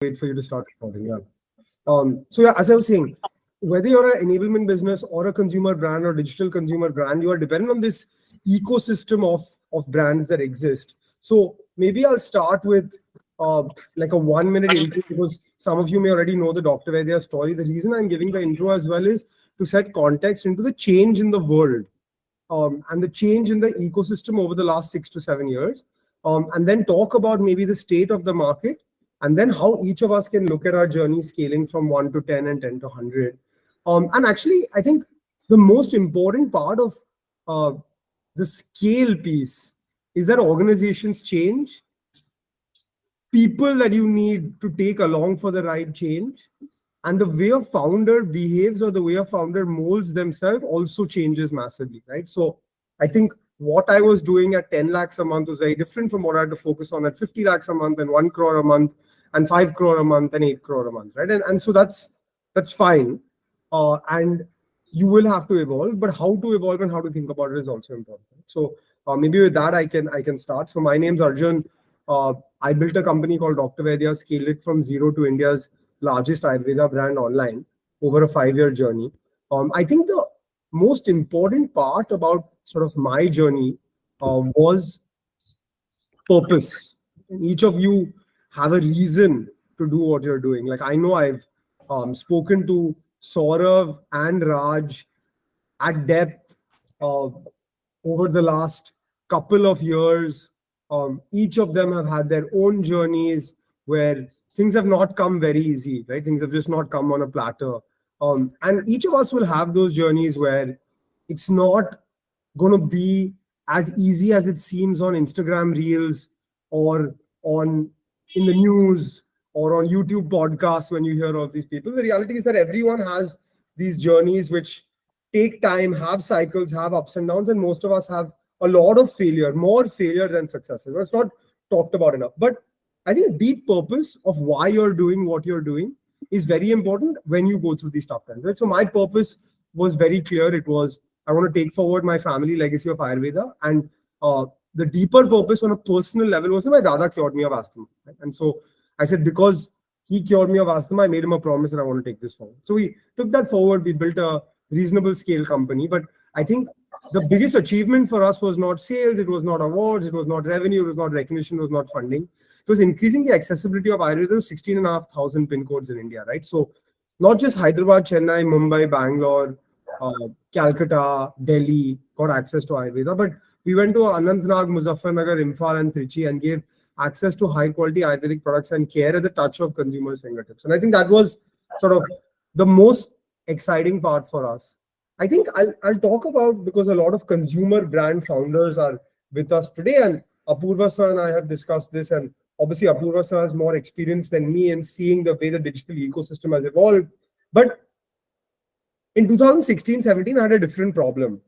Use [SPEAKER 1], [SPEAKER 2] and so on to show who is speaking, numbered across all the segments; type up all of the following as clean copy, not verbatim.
[SPEAKER 1] Wait for you to start recording. Yeah. So yeah, as I was saying, whether you're an enablement business or a consumer brand or digital consumer brand, you are dependent on this ecosystem of brands that exist. So maybe I'll start with like a 1 minute intro because some of you may already know the Dr. Vaidya story. The reason I'm giving the intro as well is to set context into the change in the world and the change in the ecosystem over the last 6 to 7 years, and then talk about maybe the state of the market, and then how each of us can look at our journey scaling from 1 to 10 and 10 to 100. And actually, I think the most important part of uh, the scale piece is that organizations change, people that you need to take along for the right change, and the way a founder behaves or the way a founder molds themselves also changes massively, right? So I think what I was doing at 10 lakhs a month was very different from what I had to focus on at 50 lakhs a month and 1 crore a month and 5 crore a month and 8 crore a month, right? And so that's fine. And you will have to evolve, but how to evolve and how to think about it is also important. So maybe with that I can start. So my name's Arjun. I built a company called Dr. Vaidya, scaled it from zero to India's largest Ayurveda brand online over a 5-year journey. I think the most important part about sort of my journey was purpose. And each of you have a reason to do what you're doing. Like I know I've spoken to Saurav and Raj at depth uh, over the last couple of years. Each of them have had their own journeys where things have not come very easy, right? Things have just not come on a platter. And each of us will have those journeys where it's not going to be as easy as it seems on Instagram Reels or on in the news or on YouTube podcasts when you hear of these people. The reality is that everyone has these journeys which take time, have cycles, have ups and downs, and most of us have a lot of failure, more failure than successes. It's not talked about enough. But I think a deep purpose of why you're doing what you're doing is very important when you go through these tough times. Right? So my purpose was very clear. It was I want to take forward my family legacy of Ayurveda, and the deeper purpose on a personal level was that my dada cured me of asthma. Right? And so I said, because he cured me of asthma, I made him a promise that I want to take this forward. So we took that forward. We built a reasonable scale company. But I think the biggest achievement for us was not sales, it was not awards, it was not revenue, it was not recognition, it was not funding. It was increasing the accessibility of Ayurveda to 16,500 pin codes in India, right? So not just Hyderabad, Chennai, Mumbai, Bangalore, Calcutta, Delhi got access to Ayurveda, but we went to Anantnag, Muzaffarnagar, Imphal, and Trichy and gave access to high quality Ayurvedic products and care at the touch of consumers' fingertips. And I think that was sort of the most exciting part for us. I think I'll talk about, because a lot of consumer brand founders are with us today, and Apurva sir and I have discussed this, and obviously Apurva sir has more experience than me in seeing the way the digital ecosystem has evolved. But in 2016-17, I had a different problem.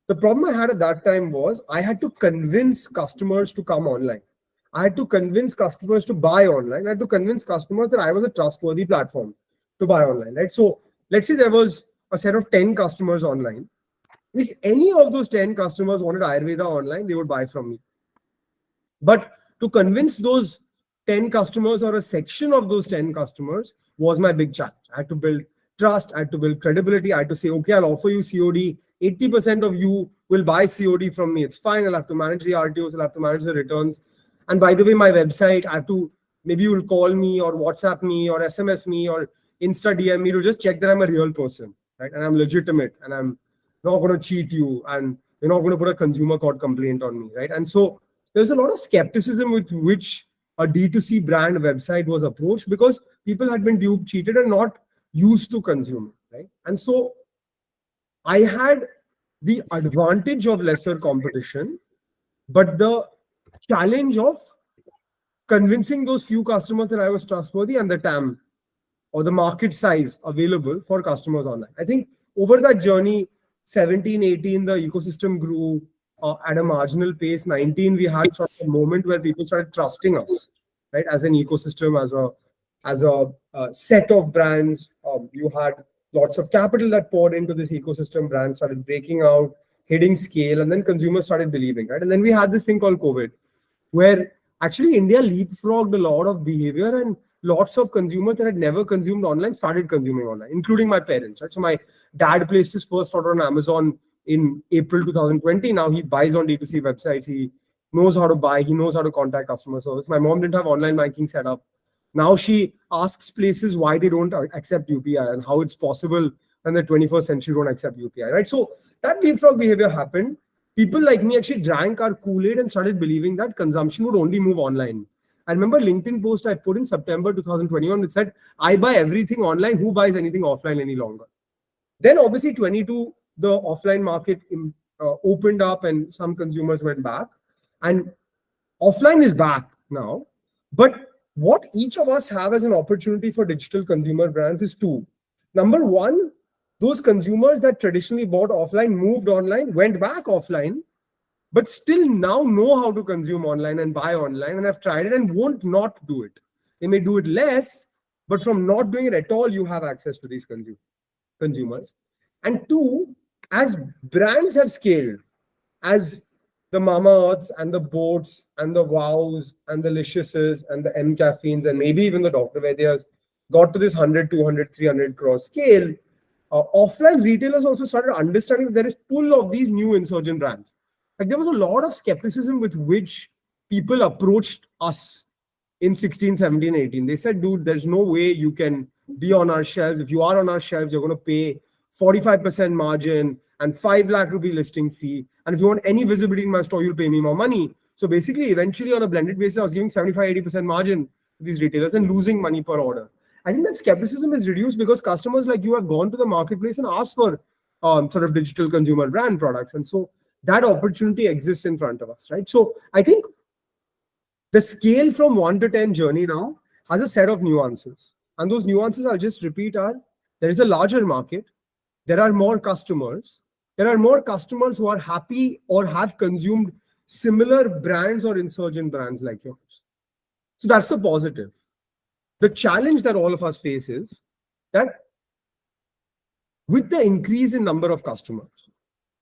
[SPEAKER 1] The problem I had at that time was I had to convince customers to come online. I had to convince customers to buy online. I had to convince customers that I was a trustworthy platform to buy online, right? So let's say there was a set of 10 customers online. If any of those 10 customers wanted Ayurveda online, they would buy from me. But to convince those 10 customers or a section of those 10 customers was my big challenge. I had to build trust, I had to build credibility. I had to say, okay, I'll offer you COD. 80% of you will buy COD from me. It's fine. I'll have to manage the RTOs, I'll have to manage the returns. And by the way, my website, I have to, maybe you'll call me or WhatsApp me or SMS me or Insta DM me to just check that I'm a real person, right? And I'm legitimate and I'm not going to cheat you and you're not going to put a consumer court complaint on me, right? And so there's a lot of skepticism with which a D2C brand website was approached because people had been duped, cheated, and not used to consuming, right? And so I had the advantage of lesser competition, but the challenge of convincing those few customers that I was trustworthy and the TAM or the market size available for customers online. I think over that journey, 17, 18, the ecosystem grew at a marginal pace. 19, we had sort of a moment where people started trusting us, right? As an ecosystem, as a set of brands. You had lots of capital that poured into this ecosystem. Brands started breaking out, hitting scale, and then consumers started believing, right? And then we had this thing called COVID, where actually India leapfrogged a lot of behavior and lots of consumers that had never consumed online started consuming online, including my parents. Right? So my dad placed his first order on Amazon in April 2020. Now he buys on D2C websites. He knows how to buy. He knows how to contact customer service. My mom didn't have online banking set up. Now she asks places why they don't accept UPI and how it's possible in the 21st century don't accept UPI. Right? So that leapfrog behavior happened. People like me actually drank our Kool-Aid and started believing that consumption would only move online. I remember LinkedIn post I put in September 2021. It said, I buy everything online. Who buys anything offline any longer? Then obviously 22, the offline market opened up and some consumers went back. And offline is back now. But what each of us have as an opportunity for digital consumer brands is two. Number one, those consumers that traditionally bought offline, moved online, went back offline, but still now know how to consume online and buy online and have tried it and won't not do it. They may do it less, but from not doing it at all, you have access to these consumers. And two, as brands have scaled, as the Mama Earths and the Boats and the Wows and the Liciouses and the M Caffeines and maybe even the Dr. Vaidyas got to this 100, 200, 300 crore scale, offline retailers also started understanding that there is pull of these new insurgent brands. Like there was a lot of skepticism with which people approached us in 16, 17, 18. They said, dude, there's no way you can be on our shelves. If you are on our shelves, you're going to pay 45% margin and 5 lakh rupee listing fee. And if you want any visibility in my store, you'll pay me more money. So basically, eventually on a blended basis, I was giving 75, 80% margin to these retailers and losing money per order. I think that skepticism is reduced because customers like you have gone to the marketplace and asked for sort of digital consumer brand products. And so that opportunity exists in front of us, right? So I think the scale from 1 to 10 journey now has a set of nuances. And those nuances I'll just repeat are, there is a larger market, there are more customers, there are more customers who are happy or have consumed similar brands or insurgent brands like yours. So that's the positive. The challenge that all of us face is that with the increase in number of customers,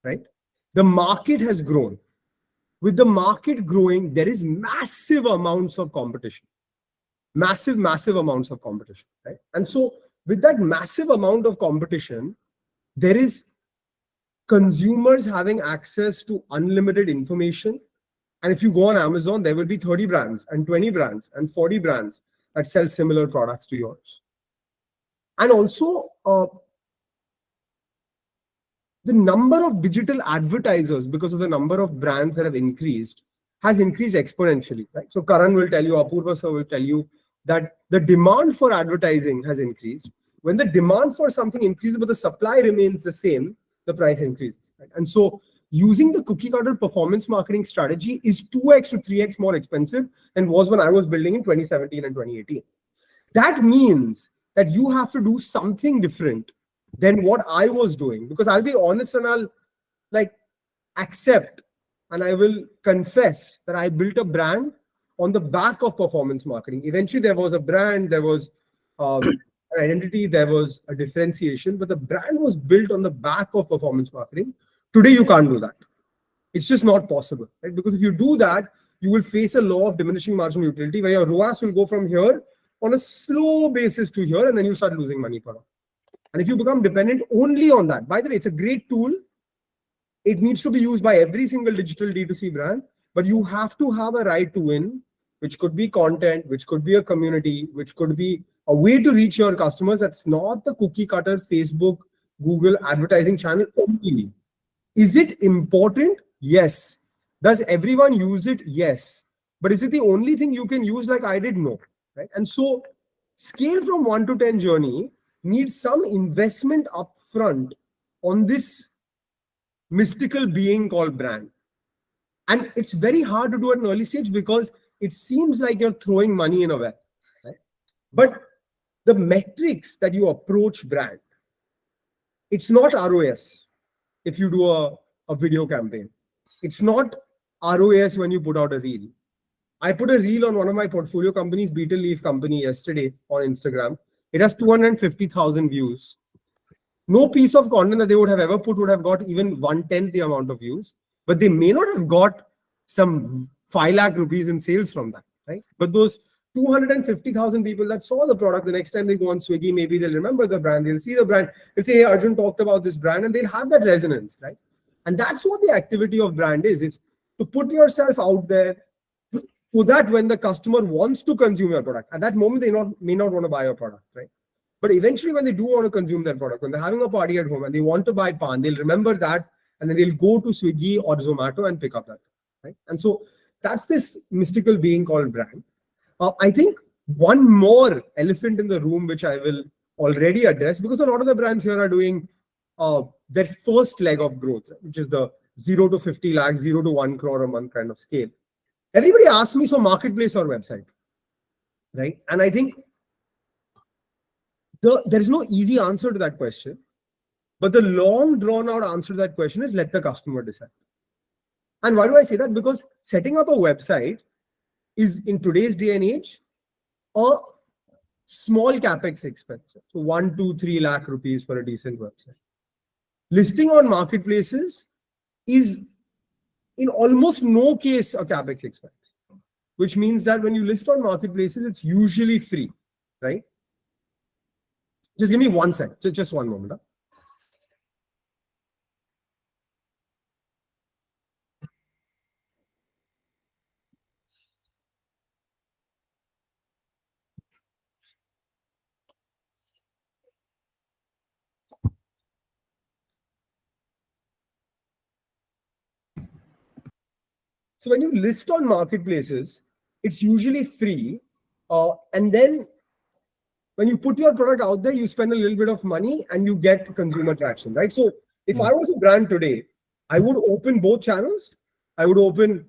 [SPEAKER 1] right, the market has grown. With the market growing, there is massive amounts of competition. Massive amounts of competition, right? And so with that massive amount of competition, there is consumers having access to unlimited information. And if you go on Amazon, there will be 30 brands and 20 brands and 40 brands that sell similar products to yours. And also, the number of digital advertisers, because of the number of brands that have increased, has increased exponentially, right? So Karan will tell you, Apurva sir will tell you that the demand for advertising has increased. When the demand for something increases, but the supply remains the same, the price increases, right? And so using the cookie cutter performance marketing strategy is 2x to 3x more expensive than was when I was building in 2017 and 2018. That means that you have to do something different than what I was doing, because I'll be honest and I'll like accept and I will confess that I built a brand on the back of performance marketing. Eventually there was a brand, there was an identity, there was a differentiation, but the brand was built on the back of performance marketing. Today you can't do that. It's just not possible, right? Because if you do that, you will face a law of diminishing marginal utility where your ROAS will go from here on a slow basis to here, and then you start losing money per hour. And if you become dependent only on that, by the way, it's a great tool. It needs to be used by every single digital D2C brand, but you have to have a right to win, which could be content, which could be a community, which could be a way to reach your customers. That's not the cookie cutter Facebook, Google advertising channel only. Is it important? Yes. Does everyone use it? Yes. But is it the only thing you can use like I did? No. Right? And so scale from 1 to 10 journey needs some investment upfront on this mystical being called brand. And it's very hard to do at an early stage because it seems like you're throwing money in a well. Right? But the metrics that you approach brand, it's not ROS if you do a video campaign. It's not ROS when you put out a reel. I put a reel on one of my portfolio companies, Beetle Leaf Company, yesterday on Instagram. It has 250,000 views. No piece of content that they would have ever put would have got even 1/10 the amount of views, but they may not have got some 5 lakh rupees in sales from that, right? But those 250,000 people that saw the product. The next time they go on Swiggy, maybe they'll remember the brand, they'll see the brand, they'll say, hey, Arjun talked about this brand, and they'll have that resonance, right? And that's what the activity of brand is. It's to put yourself out there so that when the customer wants to consume your product, at that moment, may not want to buy your product, right? But eventually, when they do want to consume that product, when they're having a party at home and they want to buy pan, they'll remember that, and then they'll go to Swiggy or Zomato and pick up that, right? And so that's this mystical being called brand. I think one more elephant in the room, which I will already address, because a lot of the brands here are doing their first leg of growth, which is the 0 to 50 lakhs, 0 to 1 crore a month kind of scale. Everybody asks me, so marketplace or website, right? And I think there is no easy answer to that question, but the long drawn out answer to that question is let the customer decide. And why do I say that? Because setting up a website is, in today's day and age, a small capex expense. So 1, 2, 3 lakh rupees for a decent website. Listing on marketplaces is in almost no case a capex expense, which means that when you list on marketplaces, it's usually free, right? Just give me 1 sec, just one moment. Huh? So when you list on marketplaces, it's usually free. And then when you put your product out there, you spend a little bit of money and you get consumer traction, right? So if I was a brand today, I would open both channels. I would open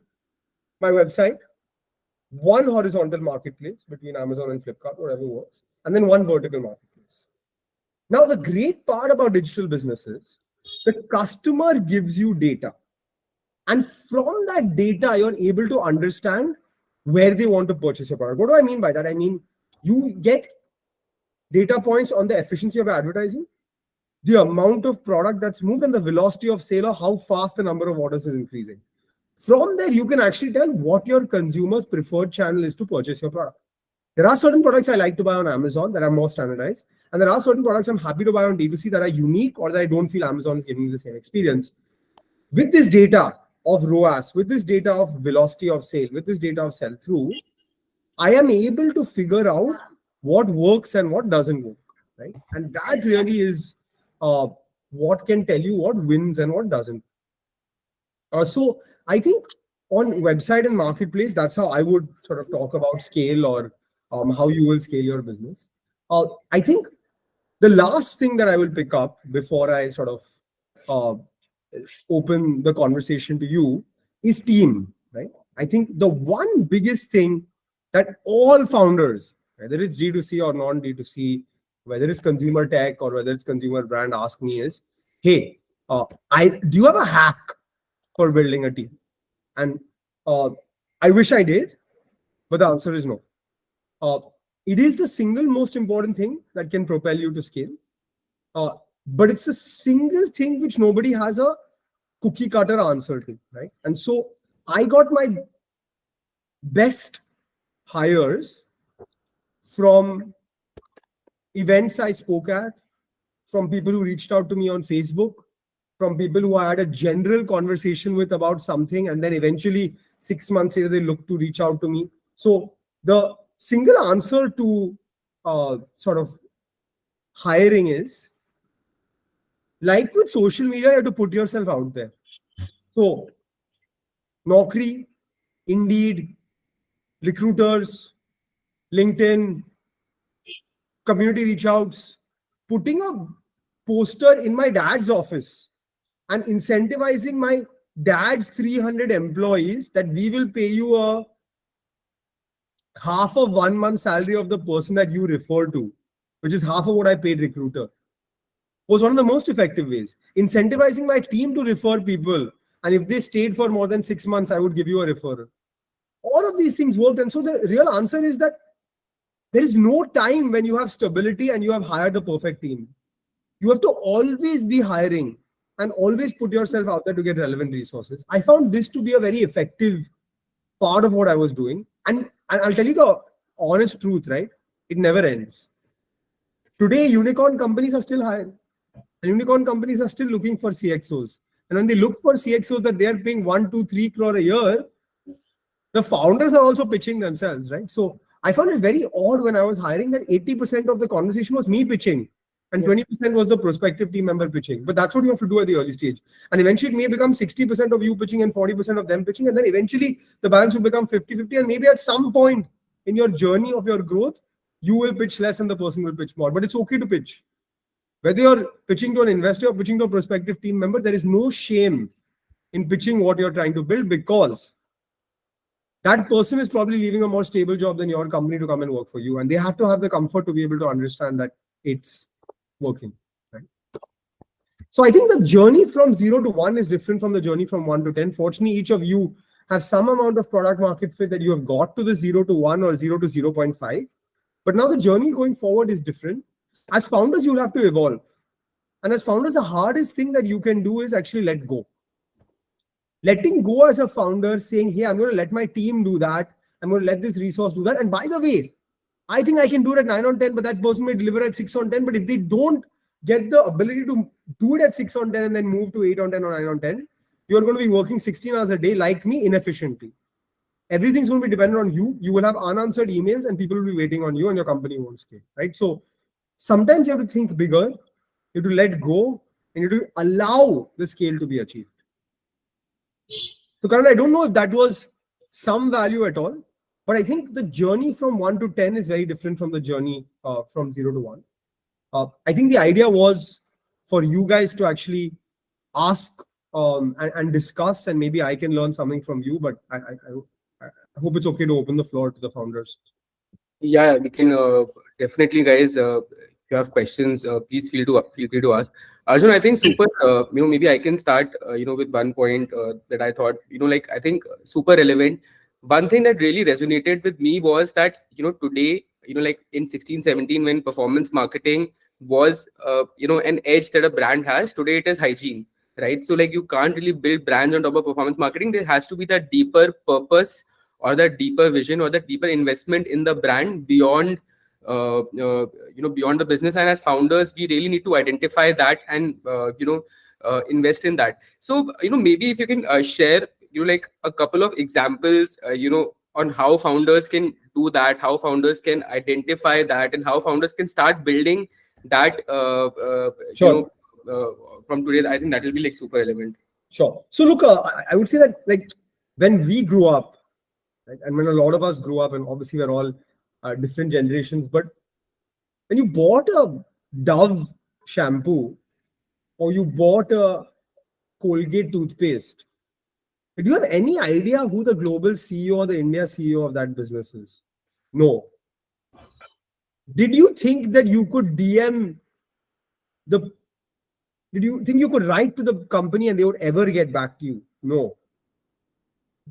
[SPEAKER 1] my website, one horizontal marketplace between Amazon and Flipkart, whatever works, and then one vertical marketplace. Now, the great part about digital businesses, the customer gives you data. And from that data, you're able to understand where they want to purchase your product. What do I mean by that? I mean, you get data points on the efficiency of advertising, the amount of product that's moved, and the velocity of sale, or how fast the number of orders is increasing. From there, you can actually tell what your consumer's preferred channel is to purchase your product. There are certain products I like to buy on Amazon that are more standardized, and there are certain products I'm happy to buy on D2C that are unique or that I don't feel Amazon is giving me the same experience. With this data of ROAS, with this data of velocity of sale, with this data of sell-through, I am able to figure out what works and what doesn't work, right? And that really is what can tell you what wins and what doesn't. So I think on website and marketplace, that's how I would sort of talk about scale, or how you will scale your business. I think the last thing that I will pick up before I sort of open the conversation to you is team, right? I think the one biggest thing that all founders, whether it's D2C or non-D2C, whether it's consumer tech or whether it's consumer brand, ask me is, hey, do you have a hack for building a team? And I wish I did, but the answer is no. It is the single most important thing that can propel you to scale. But it's a single thing which nobody has a cookie cutter answer to, right? And so I got my best hires from events I spoke at, from people who reached out to me on Facebook, from people who I had a general conversation with about something, and then eventually 6 months later, they looked to reach out to me. So the single answer to sort of hiring is, like with social media, you have to put yourself out there. So Naukri, Indeed, recruiters, LinkedIn, community reach outs, putting a poster in my dad's office and incentivizing my dad's 300 employees that we will pay you a half of 1 month salary of the person that you refer to, which is half of what I paid recruiter, was one of the most effective ways. Incentivizing my team to refer people. And if they stayed for more than 6 months, I would give you a referral. All of these things worked. And so the real answer is that there is no time when you have stability and you have hired the perfect team. You have to always be hiring and always put yourself out there to get relevant resources. I found this to be a very effective part of what I was doing. And I'll tell you the honest truth, right? It never ends. Today, unicorn companies are still hiring. And unicorn companies are still looking for CXOs. And when they look for CXOs that they are paying 1, 2, 3 crore a year, the founders are also pitching themselves, right? So I found it very odd when I was hiring that 80% of the conversation was me pitching and 20% was the prospective team member pitching. But that's what you have to do at the early stage. And eventually it may become 60% of you pitching and 40% of them pitching. And then eventually the balance will become 50-50. And maybe at some point in your journey of your growth, you will pitch less and the person will pitch more. But it's okay to pitch. Whether you're pitching to an investor or pitching to a prospective team member, there is no shame in pitching what you're trying to build, because that person is probably leaving a more stable job than your company to come and work for you. And they have to have the comfort to be able to understand that it's working. Right? So I think the journey from 0 to 1 is different from the journey from 1 to 10. Fortunately, each of you have some amount of product market fit that you have got to the 0 to 1 or 0 to 0.5. But now the journey going forward is different. As founders, you'll have to evolve. And as founders, the hardest thing that you can do is actually let go. Letting go as a founder, saying, hey, I'm going to let my team do that. I'm going to let this resource do that. And by the way, I think I can do it at 9 on 10, but that person may deliver at 6 on 10. But if they don't get the ability to do it at 6 on 10 and then move to 8 on 10 or 9 on 10, you're going to be working 16 hours a day like me inefficiently. Everything's going to be dependent on you. You will have unanswered emails and people will be waiting on you and your company won't scale, right? So sometimes you have to think bigger, you have to let go, and you have to allow the scale to be achieved. So Karan, I don't know if that was some value at all, but I think the journey from 1 to 10 is very different from the journey from 0 to 1. I think the idea was for you guys to actually ask and discuss, and maybe I can learn something from you, but I hope it's okay to open the floor to the founders.
[SPEAKER 2] Yeah, we can definitely, guys. If you have questions, please feel free to ask. Arjun, I think super. Maybe I can start. With one point that I thought. Like I think super relevant. One thing that really resonated with me was that today, like in 16, 17, when performance marketing was an edge that a brand has. Today it is hygiene, right? So like you can't really build brands on top of performance marketing. There has to be that deeper purpose or that deeper vision or that deeper investment in the brand beyond beyond the business. And as founders, we really need to identify that and invest in that. So maybe if you can share like a couple of examples on how founders can do that, how founders can identify that, and how founders can start building that
[SPEAKER 1] Sure.
[SPEAKER 2] From today. I think that will be like super relevant.
[SPEAKER 1] Sure. So look, I would say that like when we grew up, right, and when a lot of us grew up, and obviously we're all different generations, but when you bought a Dove shampoo or you bought a Colgate toothpaste, do you have any idea who the global CEO or the India CEO of that business is? No. Did you think that you could DM the Did you think you could write to the company and they would ever get back to you? No.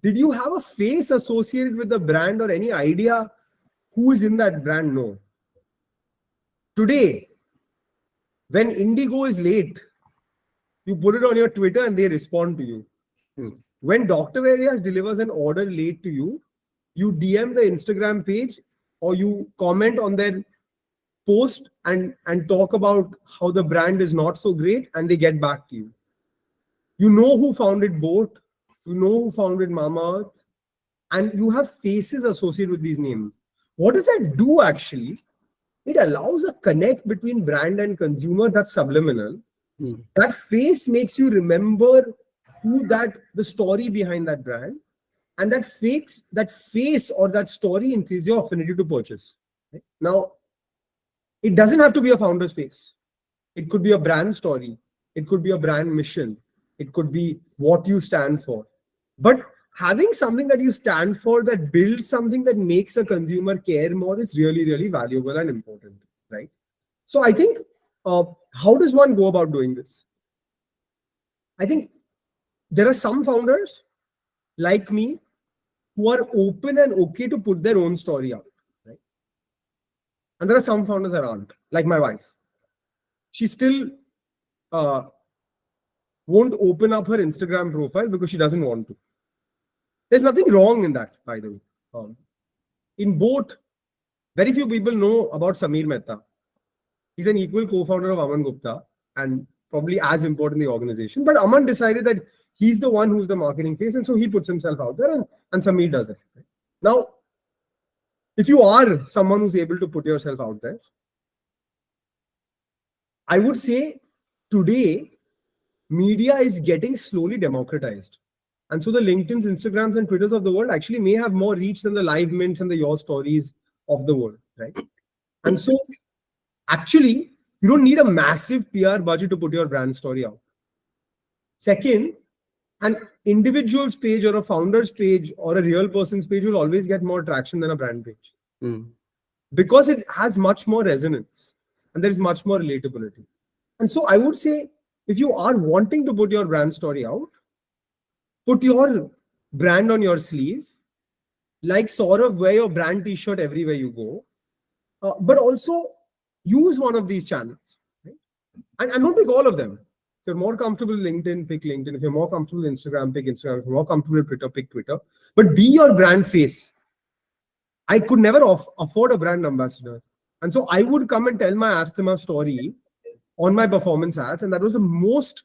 [SPEAKER 1] Did you have a face associated with the brand or any idea who is in that brand? No. Today, when Indigo is late, you put it on your Twitter and they respond to you. When Dr. Vaidya delivers an order late to you, you DM the Instagram page or you comment on their post and talk about how the brand is not so great, and they get back to you. You know who founded Boat, you know who founded Mama Earth, and you have faces associated with these names. What does that do actually? It allows a connect between brand and consumer that's subliminal. That face makes you remember the story behind that brand, and that face or that story increases your affinity to purchase. Right? Now, it doesn't have to be a founder's face. It could be a brand story. It could be a brand mission. It could be what you stand for. But having something that you stand for that builds something that makes a consumer care more is really, really valuable and important, right? So I think, how does one go about doing this? I think there are some founders like me who are open and okay to put their own story out, right? And there are some founders that aren't, like my wife. She still won't open up her Instagram profile because she doesn't want to. There's nothing wrong in that, by the way. In Boat, Very few people know about Samir Mehta. He's an equal co-founder of Aman Gupta and probably as important in the organization. But Aman decided that he's the one who's the marketing face, and so he puts himself out there, and Samir does it. Now, if you are someone who's able to put yourself out there, I would say today, media is getting slowly democratized. And so the LinkedIns, Instagrams, and Twitters of the world actually may have more reach than the live mints and the your stories of the world, right? And so actually, you don't need a massive PR budget to put your brand story out. Second, an individual's page or a founder's page or a real person's page will always get more traction than a brand page. Because it has much more resonance and there is much more relatability. And so I would say, if you are wanting to put your brand story out, put your brand on your sleeve, like Saurav, wear your brand t-shirt everywhere you go, but also use one of these channels, right? And don't pick all of them. If you're more comfortable with LinkedIn, pick LinkedIn. If you're more comfortable with Instagram, pick Instagram. If you're more comfortable with Twitter, pick Twitter. But be your brand face. I could never afford a brand ambassador. And so I would come and tell my asthma story on my performance ads. And that was the most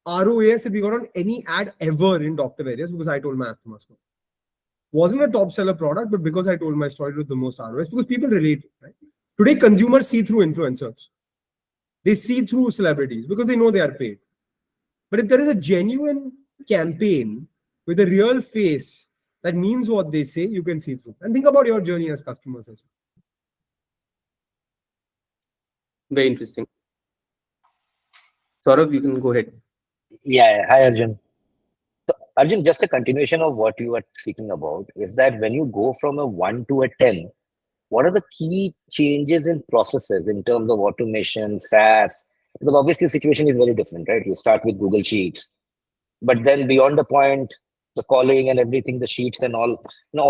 [SPEAKER 1] ROAS that we got on any ad ever in Dr. Various because I told my asthma story. Wasn't a top seller product, but because I told my story, it was the most ROAS because people relate, right? Today, consumers see through influencers. They see through celebrities because they know they are paid. But if there is a genuine campaign with a real face that means what they say, you can see through. And think about your journey as customers as well.
[SPEAKER 2] Very interesting. Saurabh, you can go ahead.
[SPEAKER 3] Yeah, hi Arjun. So, Arjun, just a continuation of what you were speaking about is that when you go from a 1 to a 10, what are the key changes in processes in terms of automation, SaaS? Because obviously the situation is very different, right? You start with Google Sheets, but then beyond the point, the calling and everything, the sheets and all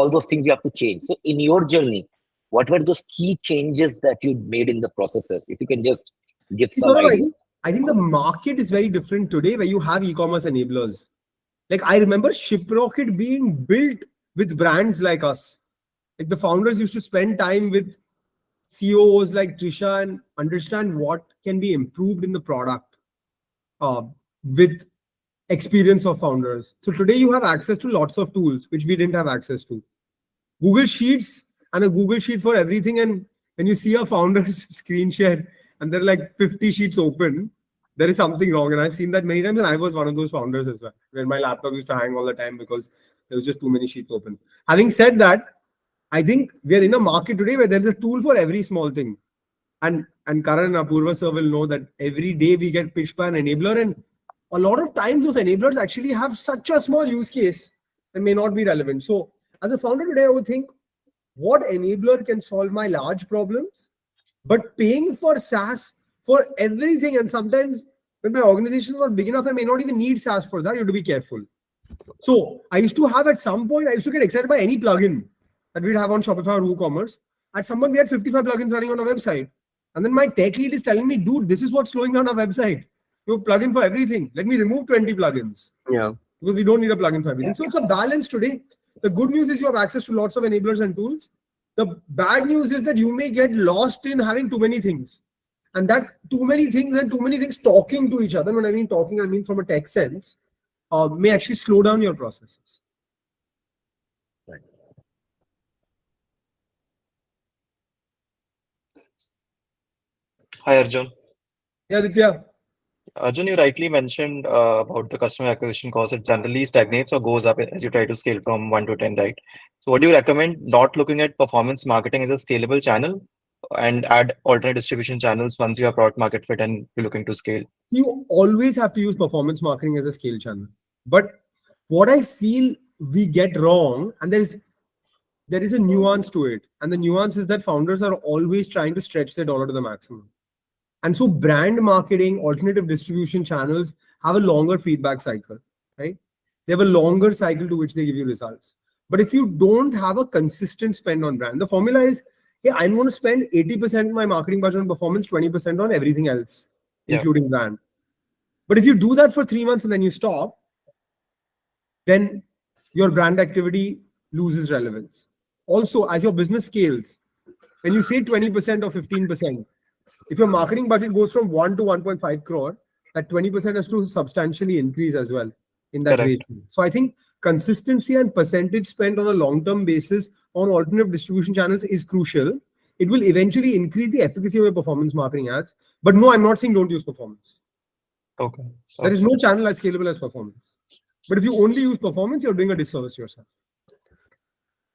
[SPEAKER 3] those things you have to change. So in your journey, what were those key changes that you made in the processes? If you can just give some
[SPEAKER 1] Saurabh,
[SPEAKER 3] idea.
[SPEAKER 1] I think the market is very different today where you have e-commerce enablers. Like I remember ShipRocket being built with brands like us. Like the founders used to spend time with CEOs like Trisha and understand what can be improved in the product with experience of founders. So today you have access to lots of tools which we didn't have access to. Google Sheets and a Google Sheet for everything. And when you see a founder's screen share and there are like 50 sheets open, there is something wrong. And I've seen that many times. And I was one of those founders as well, where my laptop used to hang all the time because there was just too many sheets open. Having said that, I think we are in a market today where there's a tool for every small thing. And Karan and Apurva sir will know that every day we get pitched by an enabler. And a lot of times those enablers actually have such a small use case that may not be relevant. So as a founder today, I would think, what enabler can solve my large problems? But paying for SaaS for everything, and sometimes when my organization is not big enough, I may not even need SaaS for that. You have to be careful. So I used to have at some point, I used to get excited by any plugin that we'd have on Shopify or WooCommerce. At some point, we had 55 plugins running on our website. And then my tech lead is telling me, dude, this is what's slowing down our website. You have a plugin for everything. Let me remove 20 plugins.
[SPEAKER 2] Yeah.
[SPEAKER 1] Because we don't need a plugin for everything. So it's a balance today. The good news is you have access to lots of enablers and tools. The bad news is that you may get lost in having too many things. And that too many things talking to each other. When I mean talking, I mean from a tech sense, may actually slow down your processes.
[SPEAKER 3] Right.
[SPEAKER 4] Hi, Arjun.
[SPEAKER 1] Yeah, Aditya.
[SPEAKER 4] Arjun, you rightly mentioned about the customer acquisition cost. It generally stagnates or goes up as you try to scale from 1 to 10, right? So what do you recommend not looking at performance marketing as a scalable channel and add alternate distribution channels once you have product market fit and you're looking to scale?
[SPEAKER 1] You always have to use performance marketing as a scale channel. But what I feel we get wrong, and there is a nuance to it. And the nuance is that founders are always trying to stretch their dollar to the maximum. And so brand marketing, alternative distribution channels have a longer feedback cycle, right? They have a longer cycle to which they give you results. But if you don't have a consistent spend on brand, the formula is, hey, I'm going to spend 80% of my marketing budget on performance, 20% on everything else, including brand. But if you do that for 3 months and then you stop, then your brand activity loses relevance. Also, as your business scales, when you say 20% or 15%, if your marketing budget goes from 1 to 1.5 crore, that 20% has to substantially increase as well in that
[SPEAKER 4] Correct.
[SPEAKER 1] ratio. So I think consistency and percentage spent on a long-term basis on alternative distribution channels is crucial. It will eventually increase the efficacy of your performance marketing ads. But no, I'm not saying don't use performance.
[SPEAKER 4] Okay.
[SPEAKER 1] There is
[SPEAKER 4] Okay.
[SPEAKER 1] no channel as scalable as performance. But if you only use performance, you're doing a disservice to yourself.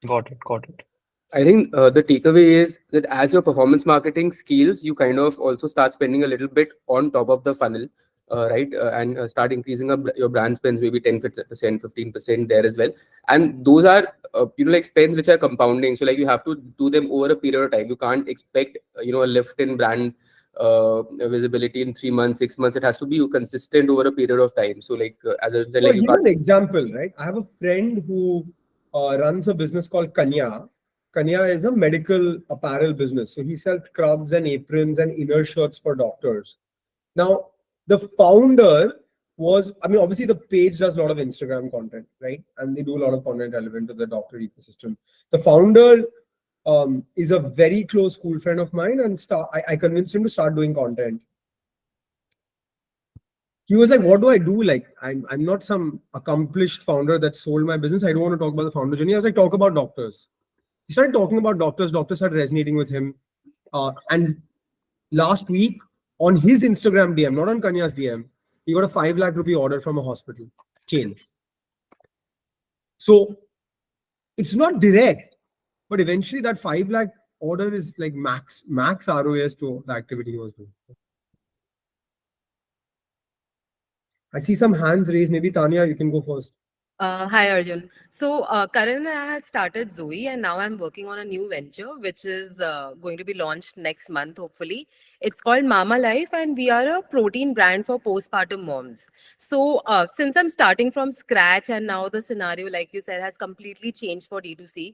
[SPEAKER 4] Got it. Got it.
[SPEAKER 2] I think the takeaway is that as your performance marketing scales, you kind of also start spending a little bit on top of the funnel, right? And start increasing your brand spends, maybe 10%, 15% there as well. And those are, like spends which are compounding. So like you have to do them over a period of time. You can't expect, a lift in brand visibility in 3 months, 6 months. It has to be consistent over a period of time. So like, as I said,
[SPEAKER 1] So
[SPEAKER 2] like you
[SPEAKER 1] here's
[SPEAKER 2] can't.
[SPEAKER 1] an example, right? I have a friend who runs a business called Kanya. Kanya is a medical apparel business. So he sells scrubs and aprons and inner shirts for doctors. Now, the founder was, I mean, obviously the page does a lot of Instagram content, right? And they do a lot of content relevant to the doctor ecosystem. The founder is a very close school friend of mine, and I convinced him to start doing content. He was like, what do I do? Like, I'm not some accomplished founder that sold my business. I don't want to talk about the founder journey. I was like, talk about doctors. He started talking about doctors. Doctors started resonating with him. And last week, on his Instagram DM, not on Kanya's DM, he got a 5 lakh rupee order from a hospital chain. So it's not direct, but eventually that 5 lakh order is like max ROAS to the activity he was doing. I see some hands raised. Maybe Tanya, you can go first.
[SPEAKER 5] Hi Arjun. So Karan and I had started Zoe, and now I'm working on a new venture which is going to be launched next month, hopefully. It's called Mama Life, and we are a protein brand for postpartum moms. So since I'm starting from scratch, and now the scenario, like you said, has completely changed for D2C,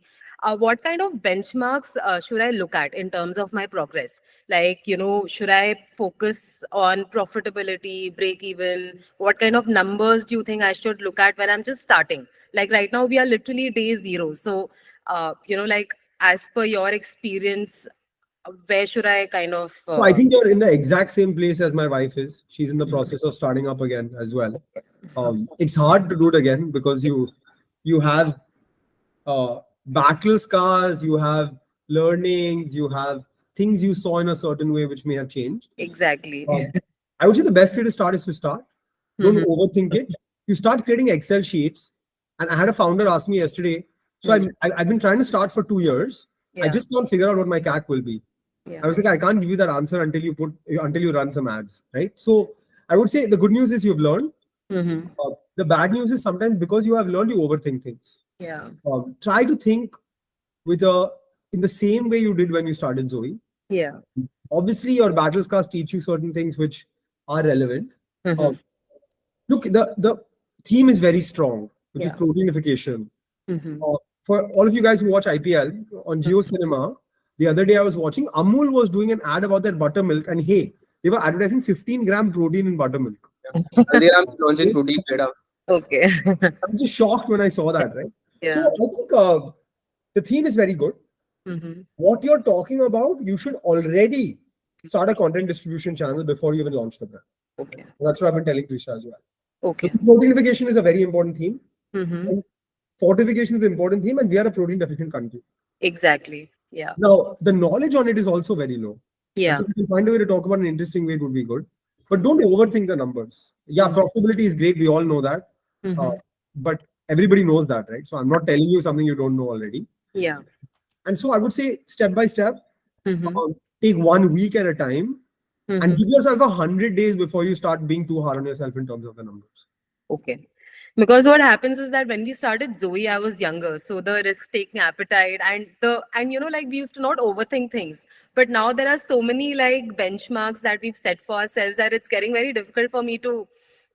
[SPEAKER 5] what kind of benchmarks should I look at in terms of my progress? Like, should I focus on profitability, break even? What kind of numbers do you think I should look at when I'm just starting? Like right now, we are literally day zero. So, like as per your experience, where should I kind of?
[SPEAKER 1] So I think you're in the exact same place as my wife is. She's in the process of starting up again as well. It's hard to do it again because you have battle scars, you have learnings, you have things you saw in a certain way which may have changed.
[SPEAKER 5] Exactly.
[SPEAKER 1] I would say the best way to start is to start. Don't
[SPEAKER 5] Mhm.
[SPEAKER 1] overthink it. You start creating Excel sheets. And I had a founder ask me yesterday. So I've been trying to start for 2 years. I
[SPEAKER 5] Yeah.
[SPEAKER 1] just can't figure out what my CAC will be.
[SPEAKER 5] Yeah.
[SPEAKER 1] I was like, I can't give you that answer until you run some ads, right? So I would say the good news is you've learned.
[SPEAKER 5] Mm-hmm.
[SPEAKER 1] The bad news is sometimes because you have learned, you overthink things.
[SPEAKER 5] Yeah.
[SPEAKER 1] Try to think in the same way you did when you started Zoe.
[SPEAKER 5] Yeah.
[SPEAKER 1] Obviously, your battle scars teach you certain things which are relevant.
[SPEAKER 5] Mhm.
[SPEAKER 1] Look, the theme is very strong, which is
[SPEAKER 5] Yeah.
[SPEAKER 1] proteinification.
[SPEAKER 5] Mm-hmm.
[SPEAKER 1] For all of you guys who watch IPL on Geo Cinema, the other day I was watching Amul was doing an ad about their buttermilk, and hey, they were advertising 15-gram protein in buttermilk.
[SPEAKER 2] Haldiram is launching protein peda.
[SPEAKER 5] Okay.
[SPEAKER 1] I was just shocked when I saw that, right? So
[SPEAKER 5] Yeah.
[SPEAKER 1] I think the theme is very good.
[SPEAKER 5] Mm-hmm.
[SPEAKER 1] What you're talking about, you should already start a content distribution channel before you even launch the brand.
[SPEAKER 5] Okay.
[SPEAKER 1] That's what I've been telling Trisha as well.
[SPEAKER 5] Okay.
[SPEAKER 1] So proteinification is a very important theme.
[SPEAKER 5] Mm-hmm.
[SPEAKER 1] Fortification is an important theme, and we are a protein deficient country.
[SPEAKER 5] Exactly. Yeah.
[SPEAKER 1] Now, the knowledge on it is also very low. And
[SPEAKER 5] Yeah.
[SPEAKER 1] so if you can find a way to talk about an interesting way, it would be good. But don't overthink the numbers. Yeah, profitability is great. We all know that.
[SPEAKER 5] Mm-hmm.
[SPEAKER 1] But everybody knows that, right? So I'm not telling you something you don't know already.
[SPEAKER 5] Yeah.
[SPEAKER 1] And so I would say step by step,
[SPEAKER 5] Mm-hmm.
[SPEAKER 1] take 1 week at a time and
[SPEAKER 5] Mm-hmm.
[SPEAKER 1] give yourself 100 days before you start being too hard on yourself in terms of the numbers.
[SPEAKER 5] Okay. Because what happens is that when we started Zoe, I was younger. So the risk-taking appetite and like we used to not overthink things. But now there are so many like benchmarks that we've set for ourselves that it's getting very difficult for me to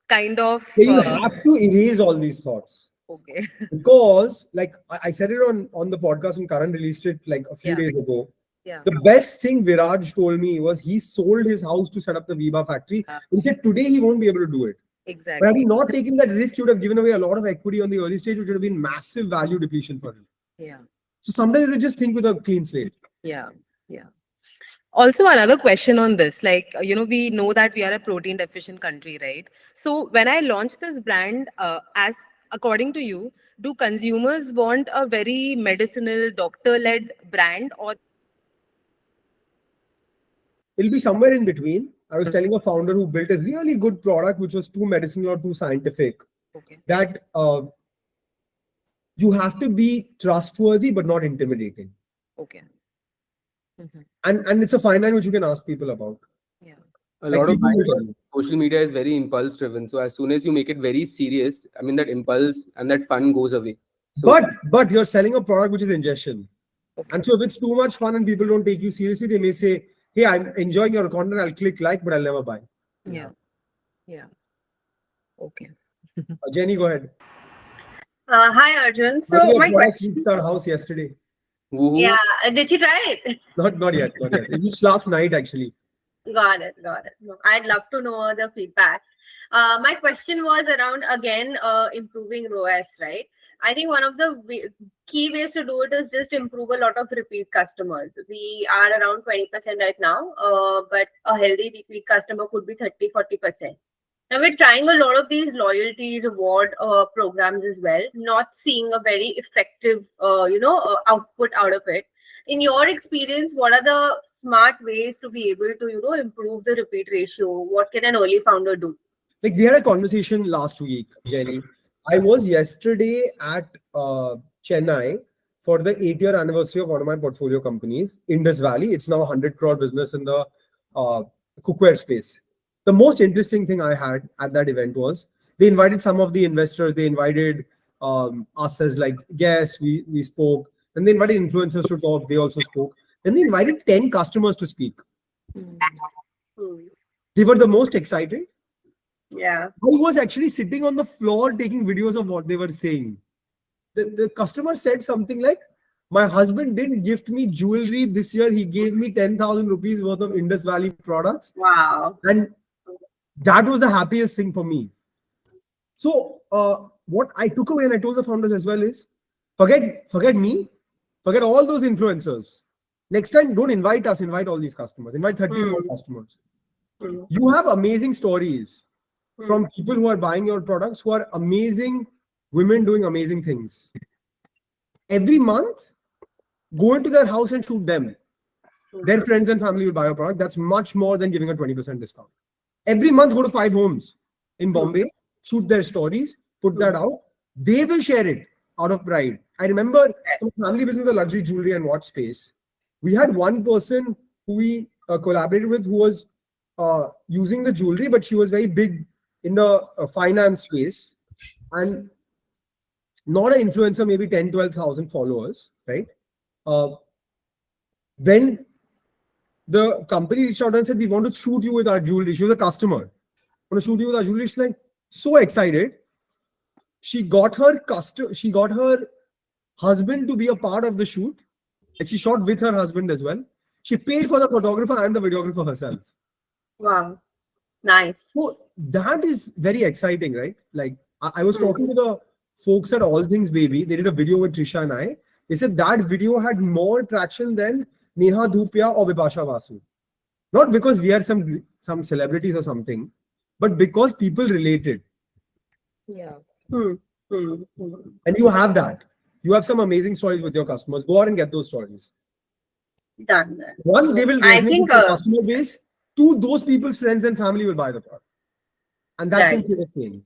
[SPEAKER 5] kind of
[SPEAKER 1] So you have to erase all these thoughts.
[SPEAKER 5] okay.
[SPEAKER 1] Because like I said it on the podcast and Karan released it like a few
[SPEAKER 5] Yeah.
[SPEAKER 1] days ago.
[SPEAKER 5] Yeah.
[SPEAKER 1] The best thing Viraj told me was he sold his house to set up the Viva factory. He said today he won't be able to do it. But had
[SPEAKER 5] Exactly.
[SPEAKER 1] he not taken that risk, he would have given away a lot of equity on the early stage, which would have been massive value depletion for him.
[SPEAKER 5] Yeah.
[SPEAKER 1] So sometimes you just think with a clean slate.
[SPEAKER 5] Yeah. Yeah. Also, another question on this, like, we know that we are a protein deficient country, right? So when I launched this brand, as according to you, do consumers want a very medicinal, doctor-led brand, or
[SPEAKER 1] It'll be somewhere in between. I was telling a founder who built a really good product which was too medicinal or too scientific,
[SPEAKER 5] okay,
[SPEAKER 1] that you have to be trustworthy but not intimidating.
[SPEAKER 5] okay, hmm,
[SPEAKER 1] And it's a fine line which you can ask people about.
[SPEAKER 5] yeah,
[SPEAKER 2] A
[SPEAKER 1] Like
[SPEAKER 2] lot of
[SPEAKER 1] people will tell
[SPEAKER 2] times,
[SPEAKER 1] you.
[SPEAKER 2] social media is very impulse driven. So as soon as you make it very serious, I mean that impulse and that fun goes away. So
[SPEAKER 1] But you're selling a product which is ingestion.
[SPEAKER 5] okay,
[SPEAKER 1] And so if it's too much fun and people don't take you seriously, they may say, hey, I'm enjoying your content, I'll click like, but I'll never buy.
[SPEAKER 5] yeah, yeah, okay.
[SPEAKER 1] Jenny, go ahead.
[SPEAKER 6] Hi Arjun.
[SPEAKER 1] How did
[SPEAKER 6] So
[SPEAKER 1] your
[SPEAKER 6] my
[SPEAKER 1] products
[SPEAKER 6] question,
[SPEAKER 1] reach our house yesterday?
[SPEAKER 6] yeah,
[SPEAKER 2] woohoo.
[SPEAKER 6] did you try it?
[SPEAKER 1] Not yet, not yet. It reached last night actually.
[SPEAKER 6] Got it, got it. No, I'd love to know the feedback. My question was around again improving ROAS, right? I think one of the key ways to do it is just improve a lot of repeat customers. We are around 20% right now, but a healthy repeat customer could be 30-40%. Now we're trying a lot of these loyalty reward programs as well, not seeing a very effective, output out of it. In your experience, what are the smart ways to be able to, improve the repeat ratio? What can an early founder do?
[SPEAKER 1] Like we had a conversation last week, Jenny. I was yesterday at Chennai for the 8-year anniversary of one of my portfolio companies, Indus Valley. It's now a 100 crore business in the cookware space. The most interesting thing I had at that event was they invited some of the investors. They invited us as like guests. We spoke. And they invited influencers to talk. They also spoke. Then they invited 10 customers to speak.
[SPEAKER 5] Hmm.
[SPEAKER 6] Hmm.
[SPEAKER 1] They were the most excited.
[SPEAKER 6] Yeah.
[SPEAKER 1] I was actually sitting on the floor taking videos of what they were saying. The customer said something like, my husband didn't gift me jewelry this year. He gave me 10,000 rupees worth of Indus Valley products.
[SPEAKER 6] Wow.
[SPEAKER 1] And that was the happiest thing for me. So what I took away and I told the founders as well is, forget me, forget all those influencers. Next time, don't invite us, invite all these customers, invite 30 more customers.
[SPEAKER 6] Hmm.
[SPEAKER 1] You have amazing stories from
[SPEAKER 6] Hmm.
[SPEAKER 1] people who are buying your products, who are amazing women doing amazing things. Every month, go into their house and shoot them. Their friends and family will buy your product. That's much more than giving a 20% discount. Every month, go to 5 homes in Bombay, shoot their stories, put that out. They will share it out of pride. I remember from family business, the luxury jewelry and watch space, we had one person who we collaborated with who was using the jewelry, but she was very big in the finance space and not an influencer, maybe 10, 12,000 followers, right? When the company reached out and said, we want to shoot you with our jewelry. She was a customer. Want to shoot you with our jewelry. She's like so excited. She got her husband to be a part of the shoot. And she shot with her husband as well. She paid for the photographer and the videographer herself.
[SPEAKER 6] Wow. Nice.
[SPEAKER 1] So that is very exciting, right? Like I was talking to the folks at All Things Baby. They did a video with Trisha and I. They said that video had more traction than Neha Dhupia or Bipasha Vasu. Not because we are some celebrities or something, but because people related.
[SPEAKER 5] Yeah.
[SPEAKER 6] Hmm. Hmm. Hmm.
[SPEAKER 1] And you have that. You have some amazing stories with your customers. Go out and get those stories.
[SPEAKER 6] Done. That.
[SPEAKER 1] One, they will
[SPEAKER 6] I
[SPEAKER 1] resonate
[SPEAKER 6] think
[SPEAKER 1] with your customer base. Two, those people's friends and family will buy the product. And that can
[SPEAKER 6] right.
[SPEAKER 1] create a chain.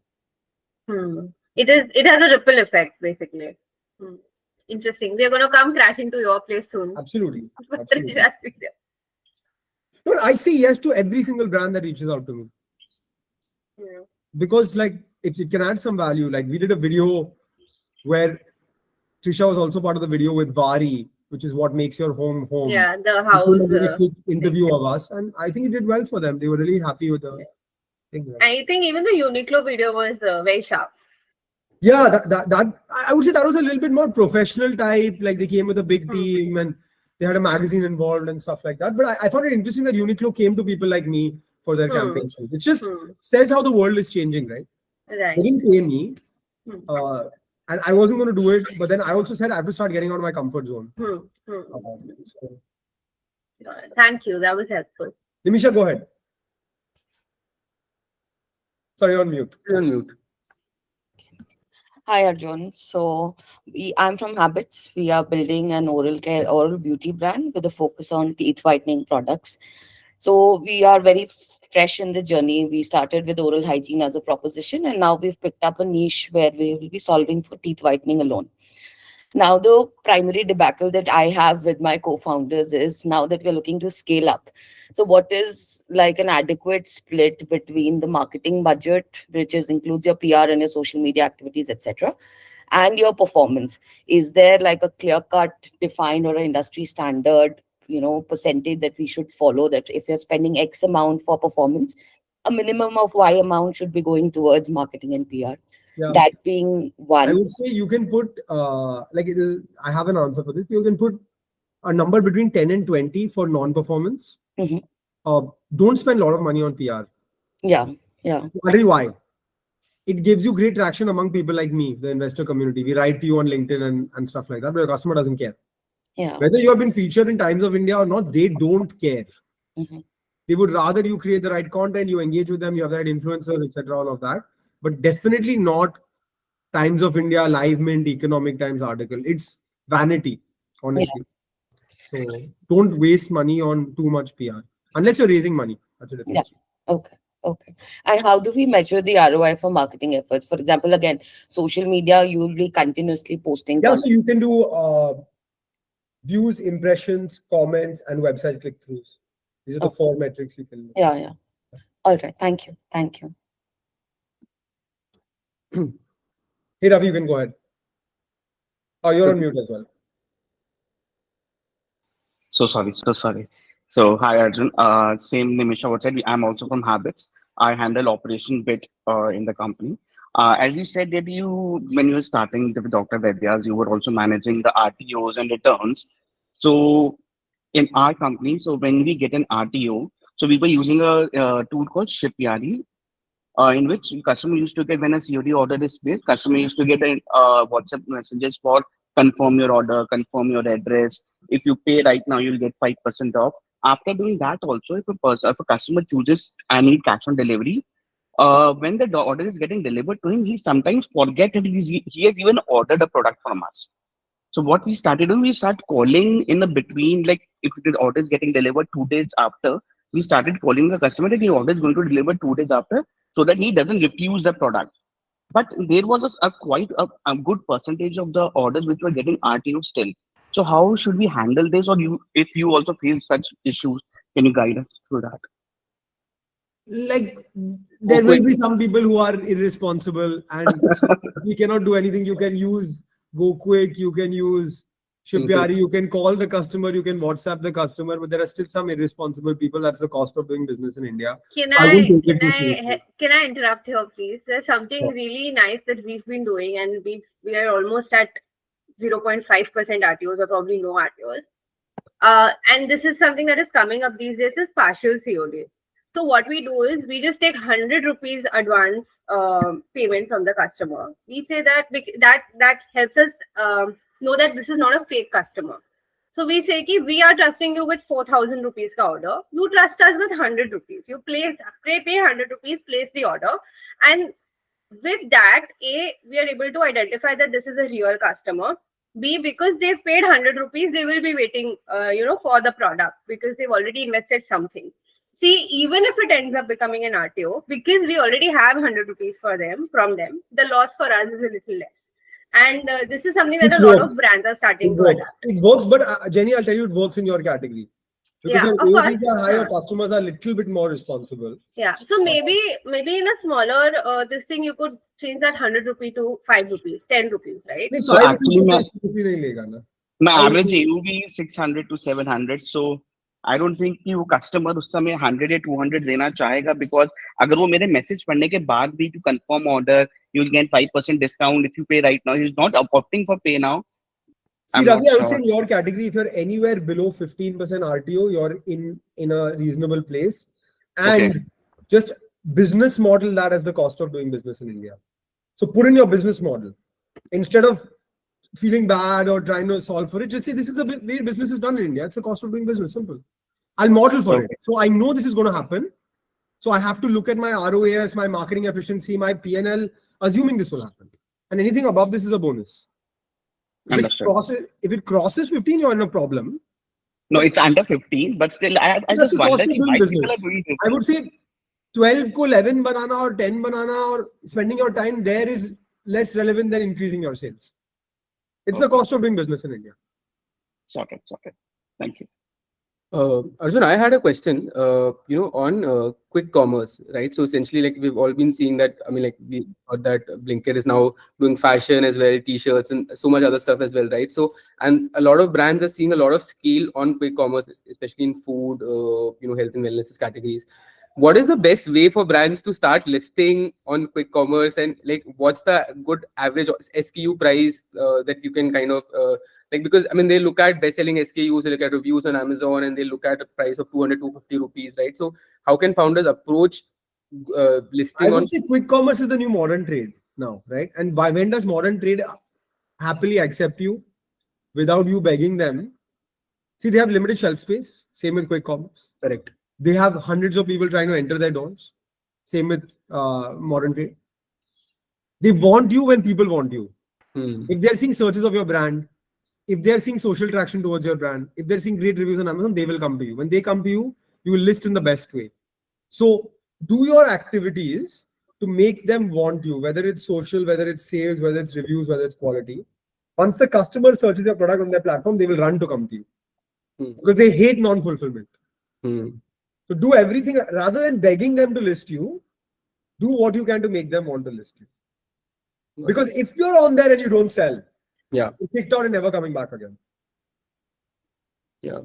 [SPEAKER 6] It has a ripple effect basically. Hmm. Interesting. They're gonna come crashing to your place soon.
[SPEAKER 1] Absolutely.
[SPEAKER 6] For
[SPEAKER 1] Absolutely.
[SPEAKER 6] Trisha's video.
[SPEAKER 1] But I say yes to every single brand that reaches out to me.
[SPEAKER 6] Hmm.
[SPEAKER 1] Because like if it can add some value, like we did a video where Trisha was also part of the video with Vari, which is what makes your home home.
[SPEAKER 6] Yeah, the
[SPEAKER 1] We
[SPEAKER 6] house.
[SPEAKER 1] did a quick interview of us, and I think it did well for them. They were really happy with the thing. Right?
[SPEAKER 6] I think even the Uniqlo video was very sharp.
[SPEAKER 1] Yeah, that I would say that was a little bit more professional type. Like they came with a big team and they had a magazine involved and stuff like that. But I found it interesting that Uniqlo came to people like me for their campaign shoot. It just says how the world is changing, right?
[SPEAKER 6] Right.
[SPEAKER 1] They didn't pay me,
[SPEAKER 6] Hmm.
[SPEAKER 1] and I wasn't going to do it. But then I also said I have to start getting out of my comfort zone.
[SPEAKER 6] Hmm. Hmm.
[SPEAKER 1] So,
[SPEAKER 6] Thank you. That was helpful.
[SPEAKER 1] Nimisha, go ahead. Sorry, you're on mute.
[SPEAKER 2] You're on mute.
[SPEAKER 7] Hi Arjun. So I'm from Habits. We are building an oral beauty brand with a focus on teeth whitening products. So we are very fresh in the journey. We started with oral hygiene as a proposition, and now we've picked up a niche where we will be solving for teeth whitening alone. Now, the primary debacle that I have with my co-founders is now that we're looking to scale up. So, what is like an adequate split between the marketing budget, which includes your PR and your social media activities, etc., and your performance? Is there like a clear-cut, defined, or an industry standard, percentage that we should follow? That if you're spending X amount for performance, a minimum of Y amount should be going towards marketing and PR.
[SPEAKER 1] Yeah.
[SPEAKER 7] That being one.
[SPEAKER 1] I would say you can put, I have an answer for this. You can put a number between 10 and 20 for non-performance.
[SPEAKER 7] Mhm.
[SPEAKER 1] Don't spend a lot of money on PR.
[SPEAKER 7] Yeah.
[SPEAKER 1] I'll tell you why. It gives you great traction among people like me, the investor community. We write to you on LinkedIn and stuff like that, but your customer doesn't care.
[SPEAKER 7] Yeah.
[SPEAKER 1] Whether you have been featured in Times of India or not, they don't care.
[SPEAKER 7] Mhm.
[SPEAKER 1] They would rather you create the right content, you engage with them, you have the right influencers, etc., all of that. But definitely not Times of India, Live Mint, Economic Times article. It's vanity, honestly. So don't waste money on too much PR unless you're raising money. That's a difference.
[SPEAKER 7] Okay. And how do we measure the ROI for marketing efforts? For example, again, social media, you will be continuously posting.
[SPEAKER 1] Yeah, so you can do views, impressions, comments, and website click-throughs. These are the 4 metrics you can look.
[SPEAKER 7] Yeah. All right. Thank you.
[SPEAKER 1] Hey, Ravi, you can go ahead. Oh, you're on mute as well.
[SPEAKER 8] So sorry. So hi Arjun. Same Nimisha what said. I'm also from Habits. I handle operation bit in the company. As you said that when you were starting with Dr. Vaidya's, you were also managing the RTOs and returns. So in our company, so when we get an RTO, so we were using a tool called ShipYari, in which customer used to get when a COD order is placed, customer used to get a WhatsApp messages for confirm your order, confirm your address. If you pay right now, you'll get 5% off. After doing that, also, if a customer chooses I need cash on delivery, when the order is getting delivered to him, he sometimes forget that he has even ordered a product from us. So what we started doing, we start calling in the between, like if the order is getting delivered 2 days after, we started calling the customer that the order is going to deliver 2 days after, so that he doesn't refuse the product. But there was quite a good percentage of the orders which were getting RTO still. So how should we handle this? Or if you also face such issues, can you guide us through that?
[SPEAKER 1] Like, there will be some people who are irresponsible and we cannot do anything. You can use Go Quick, you can use ShipYari, you can call the customer, you can WhatsApp the customer, but there are still some irresponsible people. That's the cost of doing business in India.
[SPEAKER 6] Can I interrupt here, please? There's something really nice that we've been doing, and we are almost at 0.5% RTOs, or probably no RTOs. And this is something that is coming up these days, is partial COD. So what we do is we just take 100 rupees advance payment from the customer. We say that that helps us know that this is not a fake customer. So we say ki we are trusting you with 4,000 rupees ka order. You trust us with 100 rupees. You pay 100 rupees, place the order, and with that, A, we are able to identify that this is a real customer. B, because they've paid 100 rupees, they will be waiting, for the product because they've already invested something. See, even if it ends up becoming an RTO, because we already have 100 rupees from them, the loss for us is a little less. And this is something that a lot of brands are starting to adapt.
[SPEAKER 1] It works, but Jenny, I'll tell you, it works in your category. Because
[SPEAKER 6] Yeah,
[SPEAKER 1] when
[SPEAKER 6] of
[SPEAKER 1] AOVs
[SPEAKER 6] course.
[SPEAKER 1] are high, your customers are a little bit more responsible.
[SPEAKER 6] Yeah, so maybe in a smaller this thing, you could change that 100 rupee to 5 rupees, 10 rupees, right?
[SPEAKER 8] So actually, my average
[SPEAKER 1] I
[SPEAKER 8] AOV is 600 to 700. So I don't think कि वो customer उस समय 100 या 200 देना चाहेगा, because अगर वो मेरे message पढ़ने के बाद भी to confirm order, you'll get 5% discount if you pay right now. He's not opting for pay now.
[SPEAKER 1] See, Ravi, I would say in your category, if you're anywhere below 15% RTO, you're in a reasonable place. And just business model that as the cost of doing business in India. So put in your business model. Instead of feeling bad or trying to solve for it, just say this is the way business is done in India. It's the cost of doing business. Simple. I'll model for
[SPEAKER 8] So-
[SPEAKER 1] it. So I know this is going to happen. So I have to look at my ROAS, my marketing efficiency, my PNL, assuming this will happen. And anything above this is a bonus.
[SPEAKER 8] Understood.
[SPEAKER 1] If it crosses 15, you're in a problem.
[SPEAKER 8] No, it's under 15, but still, I
[SPEAKER 1] That's
[SPEAKER 8] just
[SPEAKER 1] the cost
[SPEAKER 8] wonder
[SPEAKER 1] of doing
[SPEAKER 8] why people
[SPEAKER 1] business.
[SPEAKER 8] are doing this.
[SPEAKER 1] I would say 12 ko 11 banana or 10 banana or spending your time there is less relevant than increasing your sales. It's the cost of doing business in India.
[SPEAKER 8] Sorted. Thank you.
[SPEAKER 2] Arjun, I had a question, on quick commerce, right? So essentially, like we've all been seeing that. I mean, like we thought that Blinkit is now doing fashion as well, t-shirts and so much other stuff as well, right? So, and a lot of brands are seeing a lot of scale on quick commerce, especially in food, health and wellness categories. What is the best way for brands to start listing on quick commerce, and like what's the good average SKU price that you can kind of because I mean they look at best-selling SKUs, they look at reviews on Amazon, and they look at a price of 200, 250 rupees, right? So how can founders approach
[SPEAKER 1] I
[SPEAKER 2] listing
[SPEAKER 1] would
[SPEAKER 2] on?
[SPEAKER 1] say quick commerce is the new modern trade now, right? And when does modern trade happily accept you without you begging them? See, they have limited shelf space. Same with quick commerce.
[SPEAKER 2] Correct.
[SPEAKER 1] They have hundreds of people trying to enter their doors. Same with modern trade. They want you when people want you. If they're seeing searches of your brand, if they're seeing social traction towards your brand, if they're seeing great reviews on Amazon, they will come to you. When they come to you, you will list in the best way. So do your activities to make them want you, whether it's social, whether it's sales, whether it's reviews, whether it's quality. Once the customer searches your product on their platform, they will run to come to you because they hate non-fulfillment. So do everything rather than begging them to list you, do what you can to make them want to list you. Because if you're on there and you don't sell,
[SPEAKER 2] Yeah.
[SPEAKER 1] you're kicked out and never coming back again.
[SPEAKER 2] Yeah.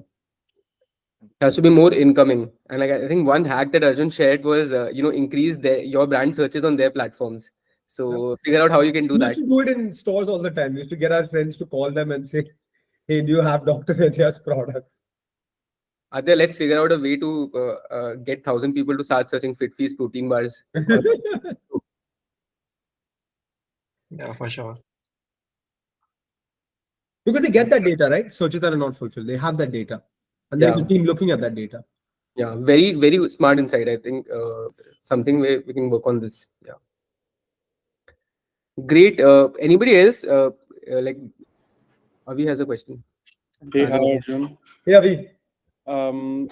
[SPEAKER 2] Has to be more incoming. And like I think one hack that Arjun shared was increase your brand searches on their platforms. So figure out how you can do
[SPEAKER 1] We
[SPEAKER 2] that.
[SPEAKER 1] used to do it in stores all the time. We used to get our friends to call them and say, hey, do you have Dr. Vaidya's products?
[SPEAKER 2] Adya, let's figure out a way to get 1,000 people to start searching Fit Feast protein bars.
[SPEAKER 4] Yeah, for sure.
[SPEAKER 1] Because they get that data, right? Searches that are not fulfilled. They have that data. And there's a team looking at that data.
[SPEAKER 2] Yeah, very, very smart insight. I think something where we can work on this. Yeah. Great. Anybody else? Like Avi has a question.
[SPEAKER 9] Hey, hi, Arjun.
[SPEAKER 1] Hey, Avi.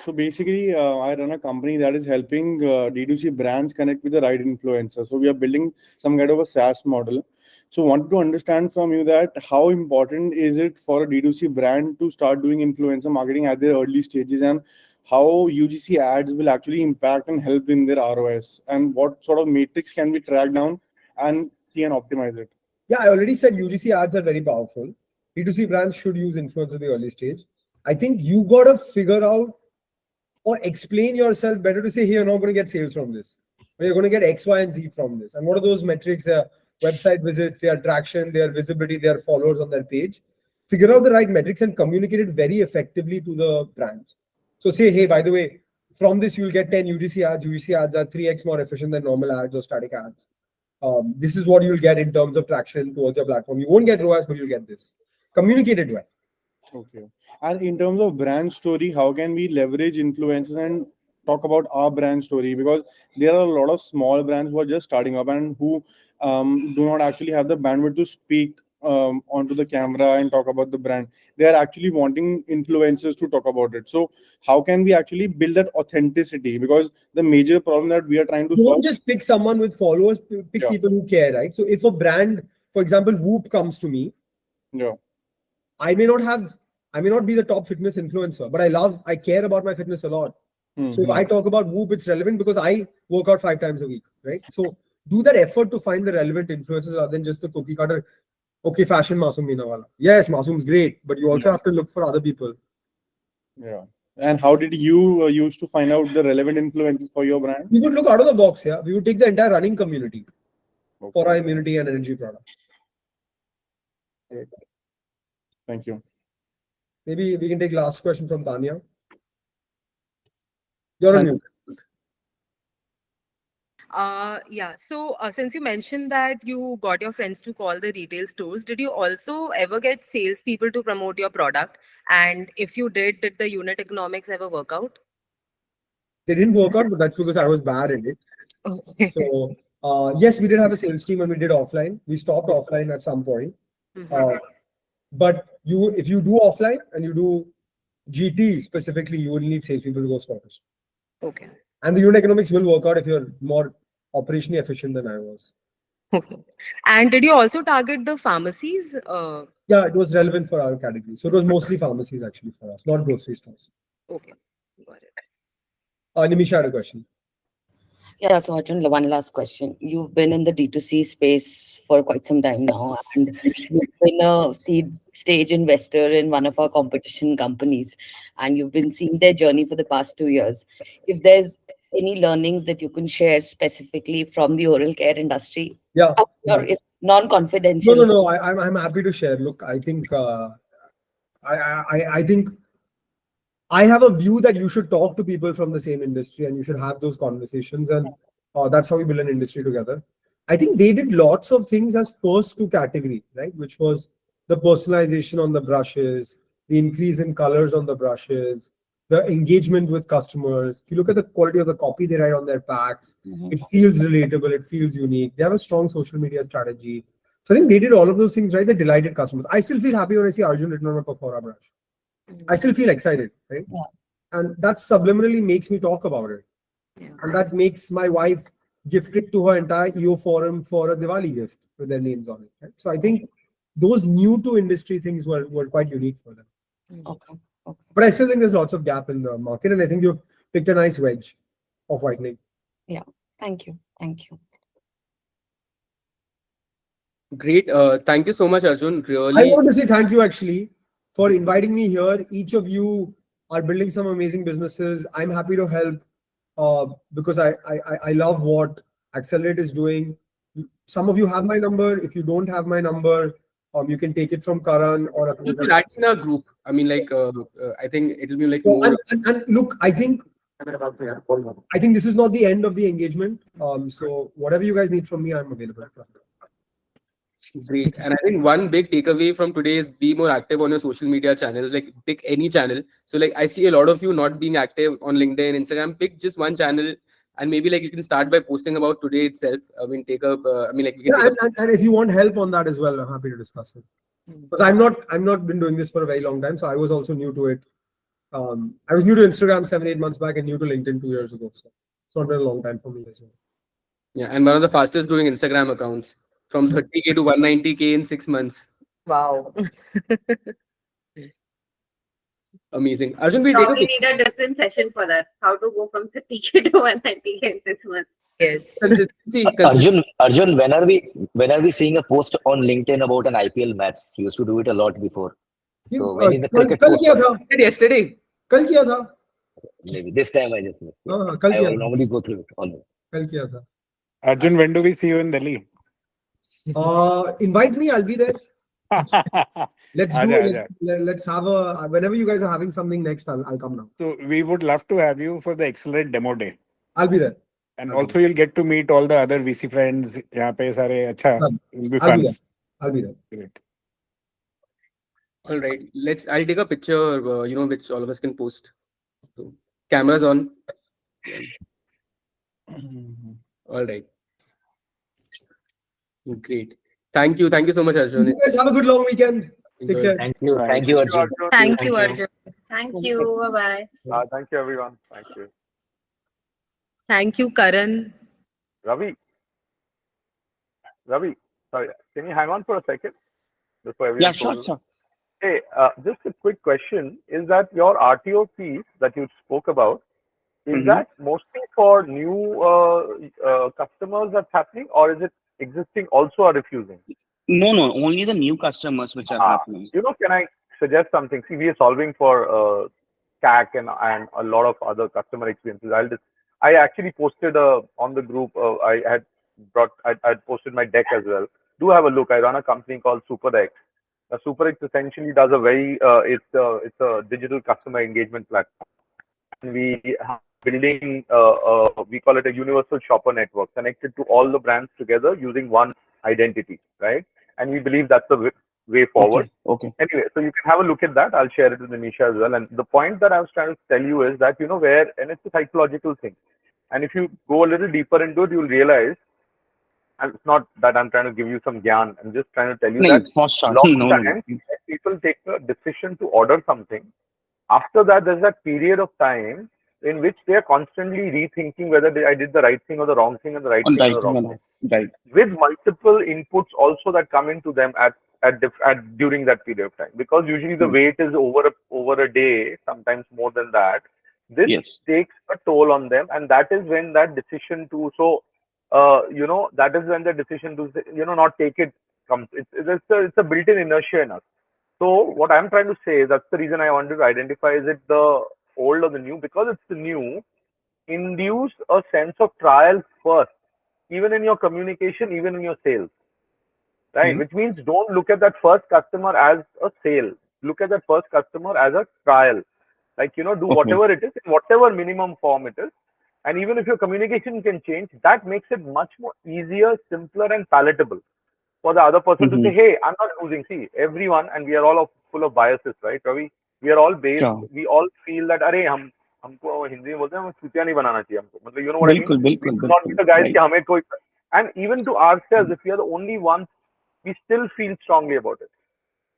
[SPEAKER 9] So basically, I run a company that is helping D2C brands connect with the right influencer. So we are building some kind of a SaaS model. So wanted to understand from you that how important is it for a D2C brand to start doing influencer marketing at their early stages, and how UGC ads will actually impact and help in their ROS, and what sort of metrics can be tracked down and see and optimize it?
[SPEAKER 1] Yeah, I already said UGC ads are very powerful. D2C brands should use influencers at the early stage. I think you got to figure out or explain yourself better to say, hey, you're not going to get sales from this. You're going to get X, Y, and Z from this. And what are those metrics? Their website visits, their traction, their visibility, their followers on their page. Figure out the right metrics and communicate it very effectively to the brands. So say, hey, by the way, from this, you'll get 10 UGC ads. UGC ads are 3x more efficient than normal ads or static ads. This is what you'll get in terms of traction towards your platform. You won't get ROAS, but you'll get this. Communicate it well.
[SPEAKER 9] Okay. And in terms of brand story, how can we leverage influencers and talk about our brand story? Because there are a lot of small brands who are just starting up and who do not actually have the bandwidth to speak onto the camera and talk about the brand. They are actually wanting influencers to talk about it. So how can we actually build that authenticity? Because the major problem that we are trying to
[SPEAKER 1] You
[SPEAKER 9] solve.
[SPEAKER 1] won't just pick someone with followers, pick people who care, right? So if a brand, for example, Whoop comes to me, I may not be the top fitness influencer, but I care about my fitness a lot. So if I talk about Whoop, it's relevant because I work out 5 times a week, right? So do that effort to find the relevant influencers rather than just the cookie cutter. Okay, fashion Masoom Meenawala. Yes, Masoom's great, but you also have to look for other people.
[SPEAKER 9] Yeah. And how did you use to find out the relevant influences for your brand?
[SPEAKER 1] We would look out of the box here. We would take the entire running community for our immunity and energy product.
[SPEAKER 9] Thank you.
[SPEAKER 1] Maybe we can take last question from Tanya. You're on mute.
[SPEAKER 5] Yeah. So since you mentioned that you got your friends to call the retail stores, did you also ever get salespeople to promote your product? And if you did the unit economics ever work out?
[SPEAKER 1] They didn't work out, but that's because I was bad at it.
[SPEAKER 5] Okay.
[SPEAKER 1] So yes, we did have a sales team and we did offline. We stopped offline at some point.
[SPEAKER 5] Mhm.
[SPEAKER 1] But if you do offline and you do GT specifically, you will need salespeople to go stores.
[SPEAKER 5] Okay.
[SPEAKER 1] And the unit economics will work out if you're more operationally efficient than I was.
[SPEAKER 5] Okay. And did you also target the pharmacies?
[SPEAKER 1] Yeah, it was relevant for our category. So it was mostly pharmacies actually for us, not grocery stores.
[SPEAKER 5] Okay. Got it.
[SPEAKER 1] Nimisha had a question.
[SPEAKER 7] Yeah, so Arjun, one last question. You've been in the D2C space for quite some time now, and you've been a seed stage investor in one of our competition companies, and you've been seeing their journey for the past 2 years. If there's any learnings that you can share specifically from the oral care industry,
[SPEAKER 1] Yeah.
[SPEAKER 7] or if non-confidential.
[SPEAKER 1] No. I'm happy to share. Look, I think I think I have a view that you should talk to people from the same industry and you should have those conversations, and that's how we build an industry together. I think they did lots of things as first to category, right? Which was the personalization on the brushes, the increase in colors on the brushes, the engagement with customers. If you look at the quality of the copy they write on their packs, it feels relatable, it feels unique. They have a strong social media strategy. So I think they did all of those things right. They delighted customers. I still feel happy when I see Arjun written on a Perfora brush. I still feel excited, right?
[SPEAKER 7] Yeah.
[SPEAKER 1] And that subliminally makes me talk about it.
[SPEAKER 5] Yeah.
[SPEAKER 1] And that makes my wife gift it to her entire EO forum for a Diwali gift with their names on it. Right? So I think those new to industry things were quite unique for them.
[SPEAKER 7] Okay.
[SPEAKER 1] But I still think there's lots of gap in the market, and I think you've picked a nice wedge of whitening.
[SPEAKER 7] Yeah. Thank you. Thank you.
[SPEAKER 2] Great. Thank you so much, Arjun.
[SPEAKER 1] I
[SPEAKER 2] Really.
[SPEAKER 1] want to say thank you actually for inviting me here. Each of you are building some amazing businesses. I'm happy to help because I love what Accelerate is doing. Some of you have my number. If you don't have my number, you can take it from Karan or
[SPEAKER 2] You should add in a group. I mean, like, I think it'll be like
[SPEAKER 1] So,
[SPEAKER 2] more.
[SPEAKER 1] and look, I think this is not the end of the engagement. So whatever you guys need from me, I'm available.
[SPEAKER 2] Great. And I think one big takeaway from today is be more active on your social media channels. Like pick any channel. So like I see a lot of you not being active on LinkedIn, Instagram. Pick just one channel, and maybe like you can start by posting about today itself. I mean, take up. I mean, like you can
[SPEAKER 1] Yeah,
[SPEAKER 2] take up.
[SPEAKER 1] and if you want help on that as well, I'm happy to discuss it. Because I'm not been doing this for a very long time, so I was also new to it. I was new to Instagram 7-8 months back and new to LinkedIn 2 years ago. So it's not been a long time for me as well.
[SPEAKER 2] Yeah, and one of the fastest growing Instagram accounts from 30K to 190K in 6 months.
[SPEAKER 5] Wow.
[SPEAKER 2] Amazing. Arjun, we take a
[SPEAKER 6] Probably
[SPEAKER 2] picture.
[SPEAKER 6] need a different session for that. How to go from 30K to 190K in 6 months.
[SPEAKER 5] Yes.
[SPEAKER 2] Consistency.
[SPEAKER 3] Arjun, when are we seeing a post on LinkedIn about an IPL match? You used to do it a lot before. So when is the cricket
[SPEAKER 1] कल
[SPEAKER 3] post?
[SPEAKER 1] किया था
[SPEAKER 2] Yesterday.
[SPEAKER 1] कल किया था
[SPEAKER 3] Maybe this time I just missed it.
[SPEAKER 1] हाँ कल
[SPEAKER 3] I
[SPEAKER 1] किया
[SPEAKER 3] will
[SPEAKER 1] था
[SPEAKER 3] normally go through it always.
[SPEAKER 1] कल किया था
[SPEAKER 10] Arjun, when do we see you in Delhi?
[SPEAKER 1] Invite me, I'll be there. Let's do
[SPEAKER 10] Aaja,
[SPEAKER 1] it.
[SPEAKER 10] aaja.
[SPEAKER 1] Let's have a whenever you guys are having something next, I'll come now.
[SPEAKER 10] So we would love to have you for the Accelerate demo day.
[SPEAKER 1] I'll be there.
[SPEAKER 10] And
[SPEAKER 1] I'll
[SPEAKER 10] also you'll get to meet all the other VC friends. यहाँ पे सारे अच्छा. It'll be
[SPEAKER 1] I'll
[SPEAKER 10] fun.
[SPEAKER 1] be there. I'll be there.
[SPEAKER 10] Great.
[SPEAKER 2] All right. I'll take a picture, which all of us can post. So, cameras on. All right. Great. Thank you. Thank you so much, Arjun.
[SPEAKER 1] You guys have a good long weekend. Take
[SPEAKER 2] Enjoy.
[SPEAKER 1] care.
[SPEAKER 3] Thank you, Arjun.
[SPEAKER 5] Thank you, Arjun.
[SPEAKER 6] Thank you. Bye bye.
[SPEAKER 11] Thank you, everyone. Thank you.
[SPEAKER 5] Thank you, Karan.
[SPEAKER 11] Ravi, sorry, can you hang on for a second before everyone
[SPEAKER 8] Yeah, sure,
[SPEAKER 11] closes?
[SPEAKER 8] sure.
[SPEAKER 11] Hey, just a quick question. Is that your RTO piece that you spoke about, is that mostly for new customers that's happening, or is it existing also are refusing?
[SPEAKER 8] No, only the new customers which are happening.
[SPEAKER 11] Can I suggest something? See, we are solving for CAC and a lot of other customer experiences. I actually posted on the group. I posted my deck as well. Do have a look. I run a company called SuperX. SuperX essentially does a very it's a digital customer engagement platform. And we are building we call it a universal shopper network connected to all the brands together using one identity, right? And we believe that's the way forward.
[SPEAKER 8] Okay.
[SPEAKER 11] Anyway, so you can have a look at that. I'll share it with Nisha as well. And the point that I was trying to tell you is that, where, and it's a psychological thing. And if you go a little deeper into it, you'll realize, and it's not that I'm trying to give you some gyan. I'm just trying to tell you
[SPEAKER 8] No,
[SPEAKER 11] that
[SPEAKER 8] for sure.
[SPEAKER 11] lot
[SPEAKER 8] No,
[SPEAKER 11] of
[SPEAKER 8] no, no.
[SPEAKER 11] times when people take the decision to order something, after that, there's that period of time in which they are constantly rethinking whether I did the right thing or the wrong thing and the right
[SPEAKER 8] On
[SPEAKER 11] thing or
[SPEAKER 8] right,
[SPEAKER 11] the wrong
[SPEAKER 8] no,
[SPEAKER 11] thing.
[SPEAKER 8] right.
[SPEAKER 11] With multiple inputs also that come into them at during that period of time, because usually the wait is over a day, sometimes more than that. This
[SPEAKER 8] Yes.
[SPEAKER 11] takes a toll on them, and that is when that decision to that is when the decision to not take it comes. It's a built-in inertia in us. So what I'm trying to say, that's the reason I wanted to identify, is it the old or the new? Because it's the new, induce a sense of trial first, even in your communication, even in your sales, right? Which means don't look at that first customer as a sale. Look at that first customer as a trial. Like, do whatever it is, in whatever minimum form it is. And even if your communication can change, that makes it much more easier, simpler, and palatable for the other person to say, hey, I'm not losing. See, everyone, and we are all full of biases, right, Ravi? We are all based,
[SPEAKER 8] Sure.
[SPEAKER 11] we all feel that, अरे हमको हिंदी में बोलते हैं, चुतिया नहीं बनाना चाहिए हमको. मतलब, you know what I mean? We should not be the guys कि हमें कोई, and even to ourselves, if we are the only ones, we still feel strongly about it.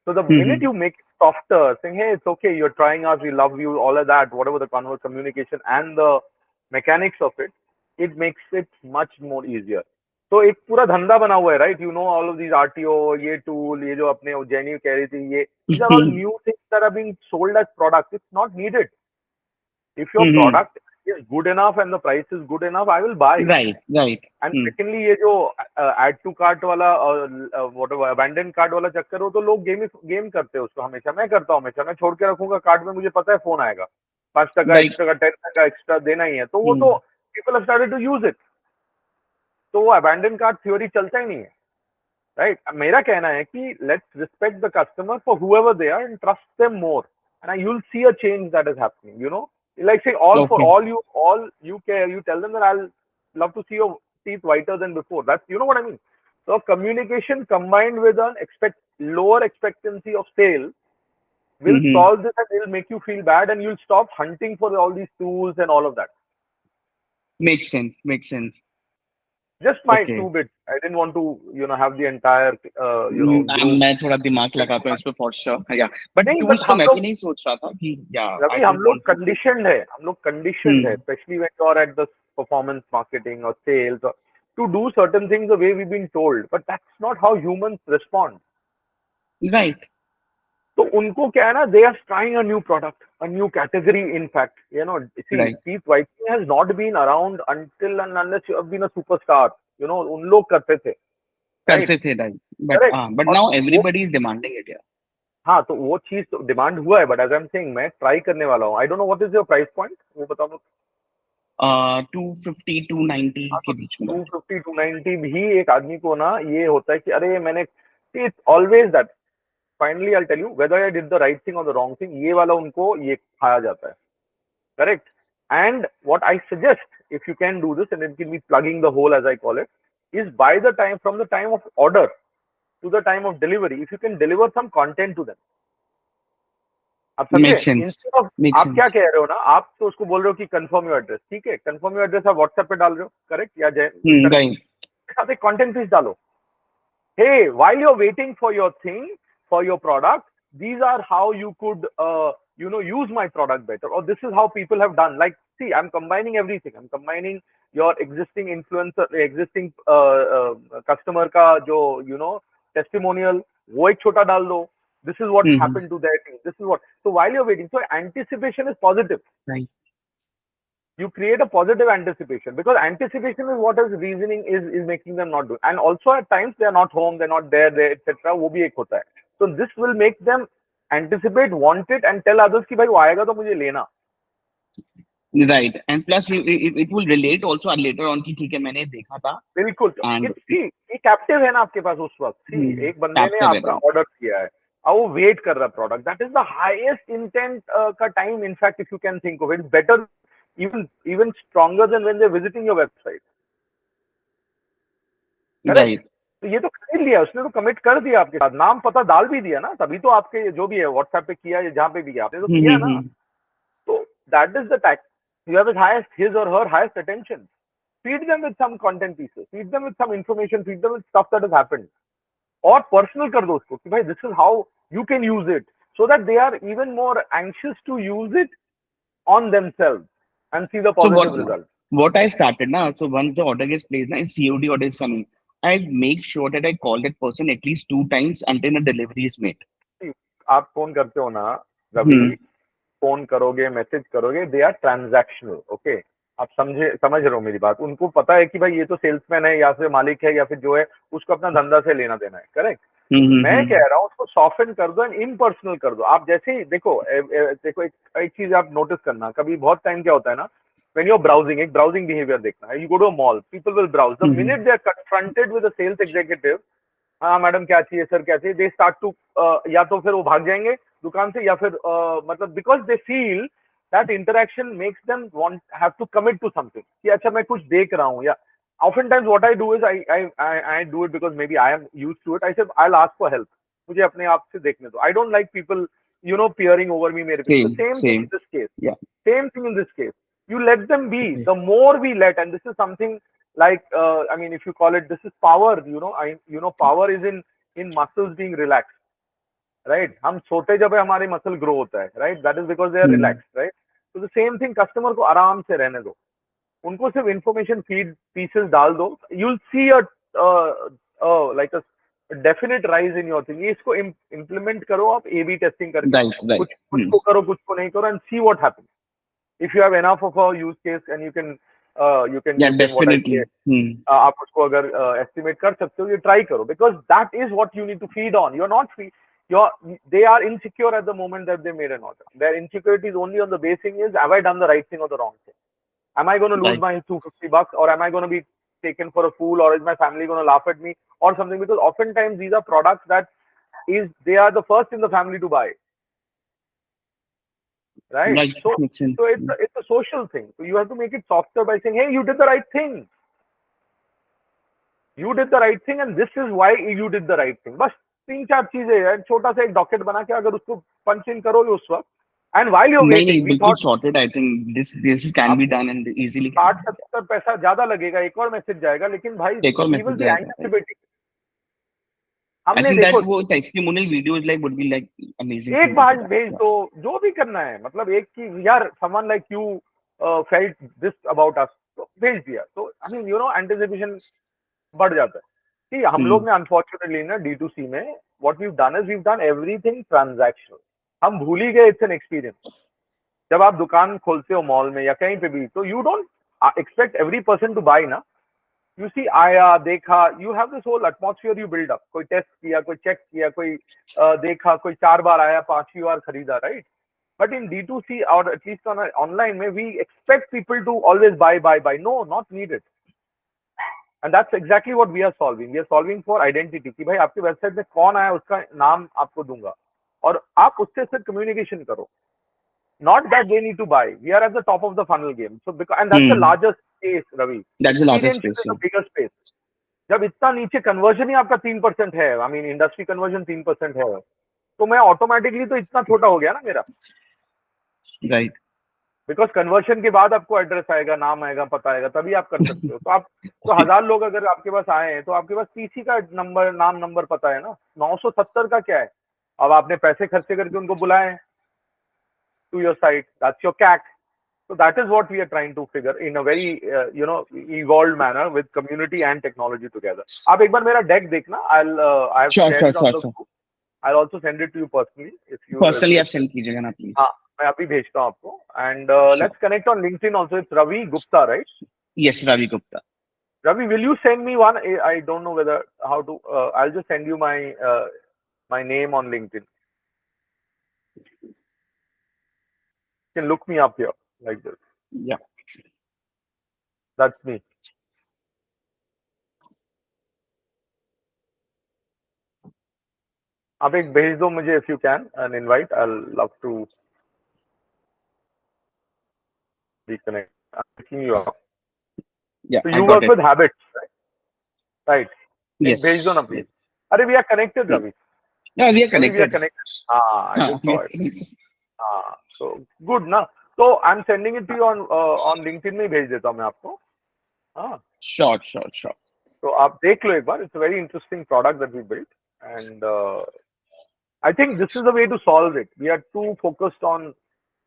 [SPEAKER 11] So the minute you make it softer, saying, hey, it's okay, you're trying us, we love you, all of that, whatever the communication and the mechanics of it, it makes it much more easier. So एक पूरा धंधा बना हुआ है, right? You know all of these RTO, ये tool, ये जो अपने Jenny कह रही थी, ये these are all new things that are being sold as products. It's not needed. If your product is good enough and the price is good enough, I will buy.
[SPEAKER 8] Right.
[SPEAKER 11] And secondly, ये जो add to cart वाला whatever abandoned cart वाला चक्कर हो, तो लोग game करते हैं उसको हमेशा. मैं करता हूँ हमेशा. मैं छोड़ के रखूंगा कार्ड में, मुझे पता है फोन आएगा, 5 टका एक्स्ट्रा का 10 टका एक्स्ट्रा देना ही है, तो वो तो people have started to use it. तो वो abandoned cart theory चलता ही नहीं है, right? मेरा कहना है कि let's respect the customer for whoever they are and trust them more, and you'll see a change that is happening. Like say all you care, you tell them that I'll love to see your teeth whiter than before. That's, you know what I mean. So communication combined with an lower expectancy of sale will solve this, and it'll make you feel bad, and you'll stop hunting for all these tools and all of that.
[SPEAKER 8] Makes sense.
[SPEAKER 11] Just my 2 bits. I didn't want to, have the entire,
[SPEAKER 8] मैं थोड़ा दिमाग लगाता हूँ इस पे for sure. Yeah. But
[SPEAKER 11] नहीं,
[SPEAKER 8] tools तो
[SPEAKER 11] हम
[SPEAKER 8] मैं
[SPEAKER 11] लोग
[SPEAKER 8] भी नहीं सोच रहा था कि
[SPEAKER 11] रवि, हम लोग conditioned है, especially when you're at the performance marketing or sales, or to do certain things the way we've been told, but that's not how humans respond.
[SPEAKER 8] Right.
[SPEAKER 11] तो उनको क्या है ना, they are trying a new product, a new category. In fact, see, teeth whitening has not been around until and unless you have been a superstar. उन लोग करते थे,
[SPEAKER 8] right? But now everybody is demanding it. Yeah.
[SPEAKER 11] हाँ, तो वो चीज तो demand हुआ है, but as I am saying, मैं ट्राई करने वाला हूँ. I don't know what is your price point, वो बताओ.
[SPEAKER 8] 250 290 के बीच में.
[SPEAKER 11] 250 290 भी एक आदमी को ना ये होता है कि अरे मैंने, it's always that finally I tell you whether I did the right thing और द रॉन्ग थिंग, ये वाला उनको ये खाया जाता है. Correct. And what I suggest, if you can do this, and it can be plugging the hole as I call it, is by the time, from the time of order to the time of delivery, if you can deliver some content to them. आप समझे? Instead of आप क्या कह रहे हो ना, आप तो उसको बोल रहे हो कि कंफर्म योर एड्रेस. ठीक है, कंफर्म योर एड्रेस आप व्हाट्सएप पे डाल रहे हो, करेक्ट? या साथ एक कंटेंट पीस डालो. Hey, while you're waiting for your thing, for your product, these are how you could use my product better, or this is how people have done. Like, see, I'm combining everything. I'm combining your existing influencer, existing customer का जो testimonial, वो एक छोटा डाल दो. This is what happened to their team. This is what. So while you're waiting, so anticipation is positive.
[SPEAKER 8] Right.
[SPEAKER 11] You create a positive anticipation, because anticipation is what is reasoning is making them not do. And also at times they are not home, they're not there, etc. वो भी एक होता है. So this will make them anticipate, want it, and tell others कि भाई वो आएगा तो मुझे लेना.
[SPEAKER 8] Right, and plus it will relate also later on कि ठीक है मैंने देखा था.
[SPEAKER 11] बिल्कुल. ये कैप्टिव है ना आपके पास उस वक्त. एक बंदे ने आपका ऑर्डर किया है, और वो वेट कर रहा है product. That is the highest intent का time. In fact if you can think of it, better, even stronger than when they're visiting your website. Correct?
[SPEAKER 8] Right.
[SPEAKER 11] तो ये तो खरीद लिया उसने, तो कमिट कर दिया आपके साथ, नाम पता डाल भी दिया ना, तभी तो आपके जो भी है व्हाट्सएप पे किया या जहाँ पे भी किया आपने तो किया ना. So that is the tactic. You have his or her highest attention. Feed them with some content pieces. Feed them with some information. Feed them with stuff that has happened. और personal कर दो उसको कि भाई this is how you can use it, so that they are even more anxious to use it on themselves and see the
[SPEAKER 8] So
[SPEAKER 11] positive result.
[SPEAKER 8] what I started now, so once the order gets placed, now COD order is coming, I make sure that I call that person at least 2 times until the delivery is made.
[SPEAKER 11] आप phone करते हो ना Ravi, phone करोगे message करोगे, they are transactional. Okay, आप समझ रहे हो मेरी बात. उनको पता है कि भाई ये तो सेल्समैन है या फिर मालिक है या फिर जो है उसको अपना धंधा से लेना देना है. करेक्ट. मैं कह रहा हूँ उसको सॉफ्टन कर दो एंड इम्पर्सनल कर दो. आप जैसे ही देखो देखो एक चीज आप नोटिस करना, कभी बहुत टाइम क्या होता है ना, when you're browsing, एक browsing behavior देखना. You go to a mall, people will browse. The minute they are confronted with a sales executive, हाँ मैडम क्या चाहिए सर क्या चाहिए, दे स्टार्ट टू या तो फिर वो भाग जाएंगे दुकान से या फिर मतलब because they feel that interaction makes them want have to commit to something कि अच्छा मैं कुछ देख रहा हूँ. या oftentimes what I do is I do it because maybe I am used to it. I said I'll ask for help. मुझे अपने आप से देखने दो. I don't like people peering over me मेरे पे. The same thing in this case.
[SPEAKER 8] Yeah.
[SPEAKER 11] Same thing in this case. You let them be. The more we let, and this is something like I mean, if you call it, this is power. Power is in muscles being relaxed, right? हम सोते जब है हमारे muscle grow होता है, right? That is because they are relaxed, right? So the same thing, customer को आराम से रहने दो, उनको सिर्फ इंफॉर्मेशन फीड पीसेस डाल दो. you'll see like a definite rise in your thing. इसको implement करो आप A/B टेस्टिंग करके. कुछ को करो कुछ को नहीं करो and see what happens. If you have enough of a use case and you can
[SPEAKER 8] definitely.
[SPEAKER 11] आप उसको अगर estimate कर सकते हो, ये try करो, because that is what you need to feed on. You're not feed. They are insecure at the moment that they made an order. Their insecurity is only on the basis is, have I done the right thing or the wrong thing? Am I going to lose my $250 or am I going to be taken for a fool, or is my family going to laugh at me or something? Because oftentimes these are products that they are the first in the family to buy. Right? So it's a social thing. So you have to make it softer by saying, hey, you did the right thing. You did the right thing and this is why you did the right thing. बस 3-4 चीजें हैं, छोटा सा एक docket बना के अगर उसको पंच इन करोगे उस वक्त, and while you're waiting, we thought
[SPEAKER 8] sorted. I think this can be done and easily.
[SPEAKER 11] 60-70 पैसा ज्यादा लगेगा, एक और मैसेज जाएगा, लेकिन भाई he will be anticipating. हमने देखो
[SPEAKER 8] वो testimonial videos would be like amazing.
[SPEAKER 11] एक बार भेज दो, जो भी करना है, मतलब एक की यार someone like you felt this about us, तो भेज दिया. तो I mean anticipation बढ़ जाता है. See, हम लोग ने unfortunately ना D2C में what we've done is we've done everything transactional. हम भूल ही गए it's an experience. जब आप दुकान खोलते हो मॉल में या कहीं पे भी, तो you don't expect every person to buy ना. You see, आया देखा, you have this whole atmosphere you build up. कोई टेस्ट किया, कोई चेक किया, कोई देखा, कोई 4 बार आया, 5वीं बार खरीदा, right? But in D2C or at least on online में, we expect people to always buy. No, not needed. And that's exactly what we are solving. We are solving for identity. कि भाई आपकी वेबसाइट में कौन आया उसका नाम आपको दूंगा और आप उससे सिर्फ कम्युनिकेशन करो. Not that they need to buy. We are at the top of the funnel game. So and that's the largest space, Ravi.
[SPEAKER 8] That's the largest space.
[SPEAKER 11] Is the bigger space. जब इतना नीचे conversion ही आपका 3% है, I mean industry conversion 3% है, तो मैं automatically तो इतना छोटा हो गया ना मेरा.
[SPEAKER 8] राइट.
[SPEAKER 11] बिकॉज कन्वर्शन के बाद आपको एड्रेस आएगा, नाम आएगा, पता आएगा, तभी आप कर सकते हो. तो आप तो 1000 लोग अगर आपके पास आए हैं तो आपके पास पीसी का नंबर, नाम नंबर पता है ना. 970 का क्या है? अब आपने पैसे खर्चे करके उनको बुलाए to your site. That's your CAC. So that is what we are trying to figure in a very evolved manner with community and technology together. आप एक बार मेरा deck देखना. I have shared it on the group. I'll also send it to you personally if you
[SPEAKER 8] personally आप send कीजिएगा ना please.
[SPEAKER 11] हाँ, मैं अभी भेजता हूँ आपको. And let's connect on LinkedIn also. It's Ravi Gupta, right?
[SPEAKER 8] Yes, Ravi Gupta.
[SPEAKER 11] Ravi, will you send me one? I don't know whether how to. I'll just send you my name on LinkedIn. You can look me up here like this.
[SPEAKER 8] Yeah.
[SPEAKER 11] That's me. आप एक भेज दो मुझे if you can an invite. I'll love to reconnect. I'm picking you up.
[SPEAKER 8] Yeah.
[SPEAKER 11] So you work with habits, right? Right. एक भेज दो ना
[SPEAKER 8] Yes.
[SPEAKER 11] please. अरे we are connected, Ravi.
[SPEAKER 8] Yeah, we are
[SPEAKER 11] Ravi, we are
[SPEAKER 8] connected.
[SPEAKER 11] connected. I just saw it. So good ना. So I'm sending it to you on LinkedIn में ही भेज देता हूँ मैं आपको. हाँ.
[SPEAKER 8] Sure, sure, sure.
[SPEAKER 11] तो आप देख लो एक बार. It's a very interesting product that we built, and I think this is the way to solve it. We are too focused on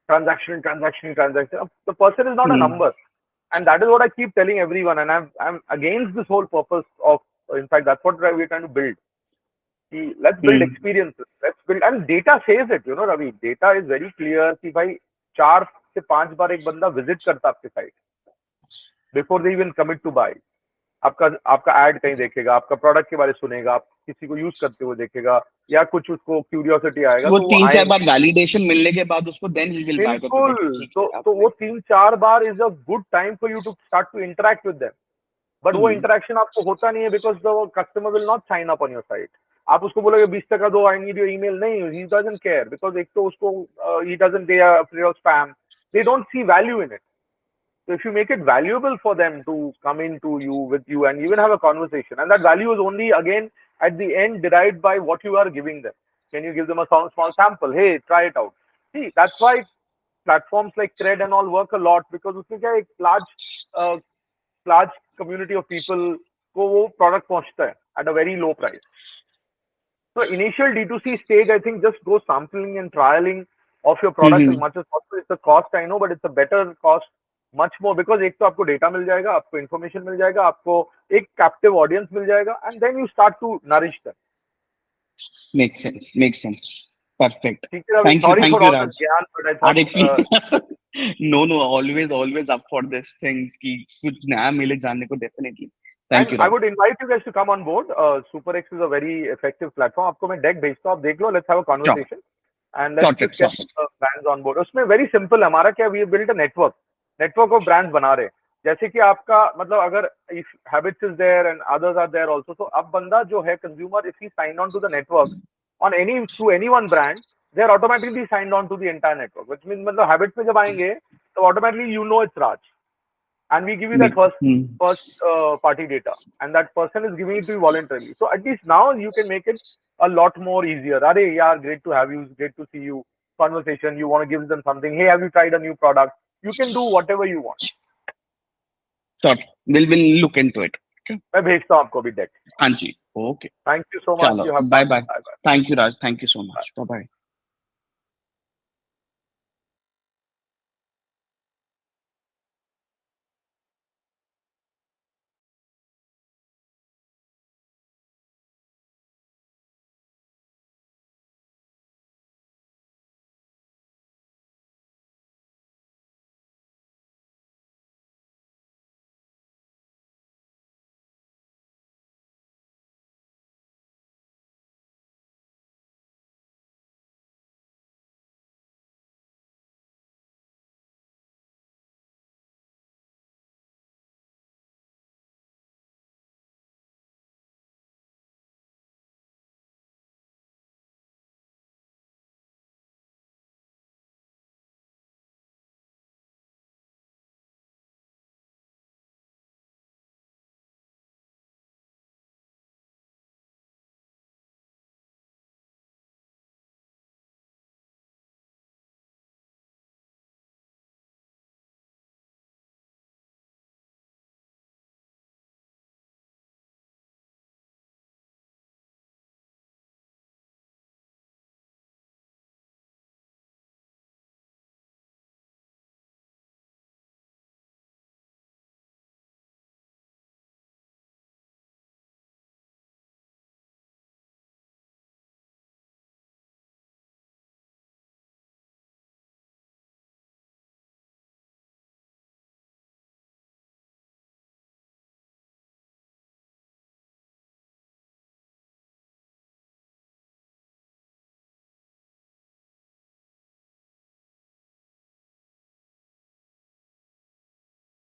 [SPEAKER 11] transaction. The person is not a
[SPEAKER 8] Hmm.
[SPEAKER 11] number, and that is what I keep telling everyone. And I'm against this whole purpose of. In fact, that's what we're trying to build. Let's build
[SPEAKER 8] Hmm.
[SPEAKER 11] experiences. Let's build, and data says it. You know, Ravi. Data is very clear. कि भाई 4 से 5 बार एक बंदा visit करता आपके site before they even commit to buy. आपका ad कहीं देखेगा, आपका product के बारे में सुनेगा, आप किसी को use करते हुए देखेगा, या कुछ उसको curiosity आएगा
[SPEAKER 8] वो
[SPEAKER 11] तो वो
[SPEAKER 8] 3-4
[SPEAKER 11] आएगा.
[SPEAKER 8] बार वैलिडेशन मिलने के बाद उसको then he will buy the
[SPEAKER 11] बिल्कुल.
[SPEAKER 8] product. ठीक है,
[SPEAKER 11] तो वो 3-4 बार is a good time for you to start to interact with them. But वो interaction आपको होता नहीं है because the customer will not sign up on your site. आप उसको बोलोगे 20 दो, I need your email. नहीं, he doesn't care because एक तो उसको he doesn't, they are afraid of spam. They don't see value in it. So if you make it valuable for them to come into you with you and even have a conversation, and that value is only again at the end derived by what you are giving them. Can you give them a small sample? Hey, try it out. See, that's why platforms like Cred and all work a lot because उसमें क्या एक large community of people को वो product पहुंचता है at a very low price. So initial D2C stage, I think just go sampling and trialing of your product as much as possible. It's a cost, I know, but it's a better cost, much more, because एक तो आपको data मिल जाएगा, आपको information मिल जाएगा, आपको एक captive audience मिल जाएगा, and then you start to nourish them.
[SPEAKER 8] Makes sense. Perfect.
[SPEAKER 11] ठीक है, Ravi, sorry for all
[SPEAKER 8] Raj.
[SPEAKER 11] the ज्ञान, but I thought
[SPEAKER 8] no, always up for this things कि कुछ नया मिले जानने को definitely. Thank you,
[SPEAKER 11] I
[SPEAKER 8] Raj.
[SPEAKER 11] would invite you guys to come on board. SuperX is a very effective platform. आपको मैं deck भेजता हूँ, आप देख लो. Let's have a conversation. And let's just get brands on board. उसमें very simple है. हमारा क्या, we have built a network of brands बना रहे. जैसे कि आपका मतलब अगर if Habits is there and others are there also, so अब बंदा जो है consumer, if he signed on to the network on through any one brand, they are automatically signed on to the entire network. Which means मतलब Habits में जब आएंगे, तो automatically you know it's Raj. And we give you that first party data, and that person is giving it to you voluntarily. So at least now you can make it a lot more easier. Arey, yeah, great to have you, great to see you. Conversation, you want to give them something. Hey, have you tried a new product? You can do whatever you want.
[SPEAKER 8] Sure, we'll look into it. Okay.
[SPEAKER 11] मैं भेजता हूँ आपको भी deck.
[SPEAKER 8] हाँ जी, okay.
[SPEAKER 11] Thank you so much.
[SPEAKER 8] चलो,
[SPEAKER 11] You have
[SPEAKER 8] bye.
[SPEAKER 11] Bye.
[SPEAKER 8] Thank you, Raj. Thank you so much. Bye.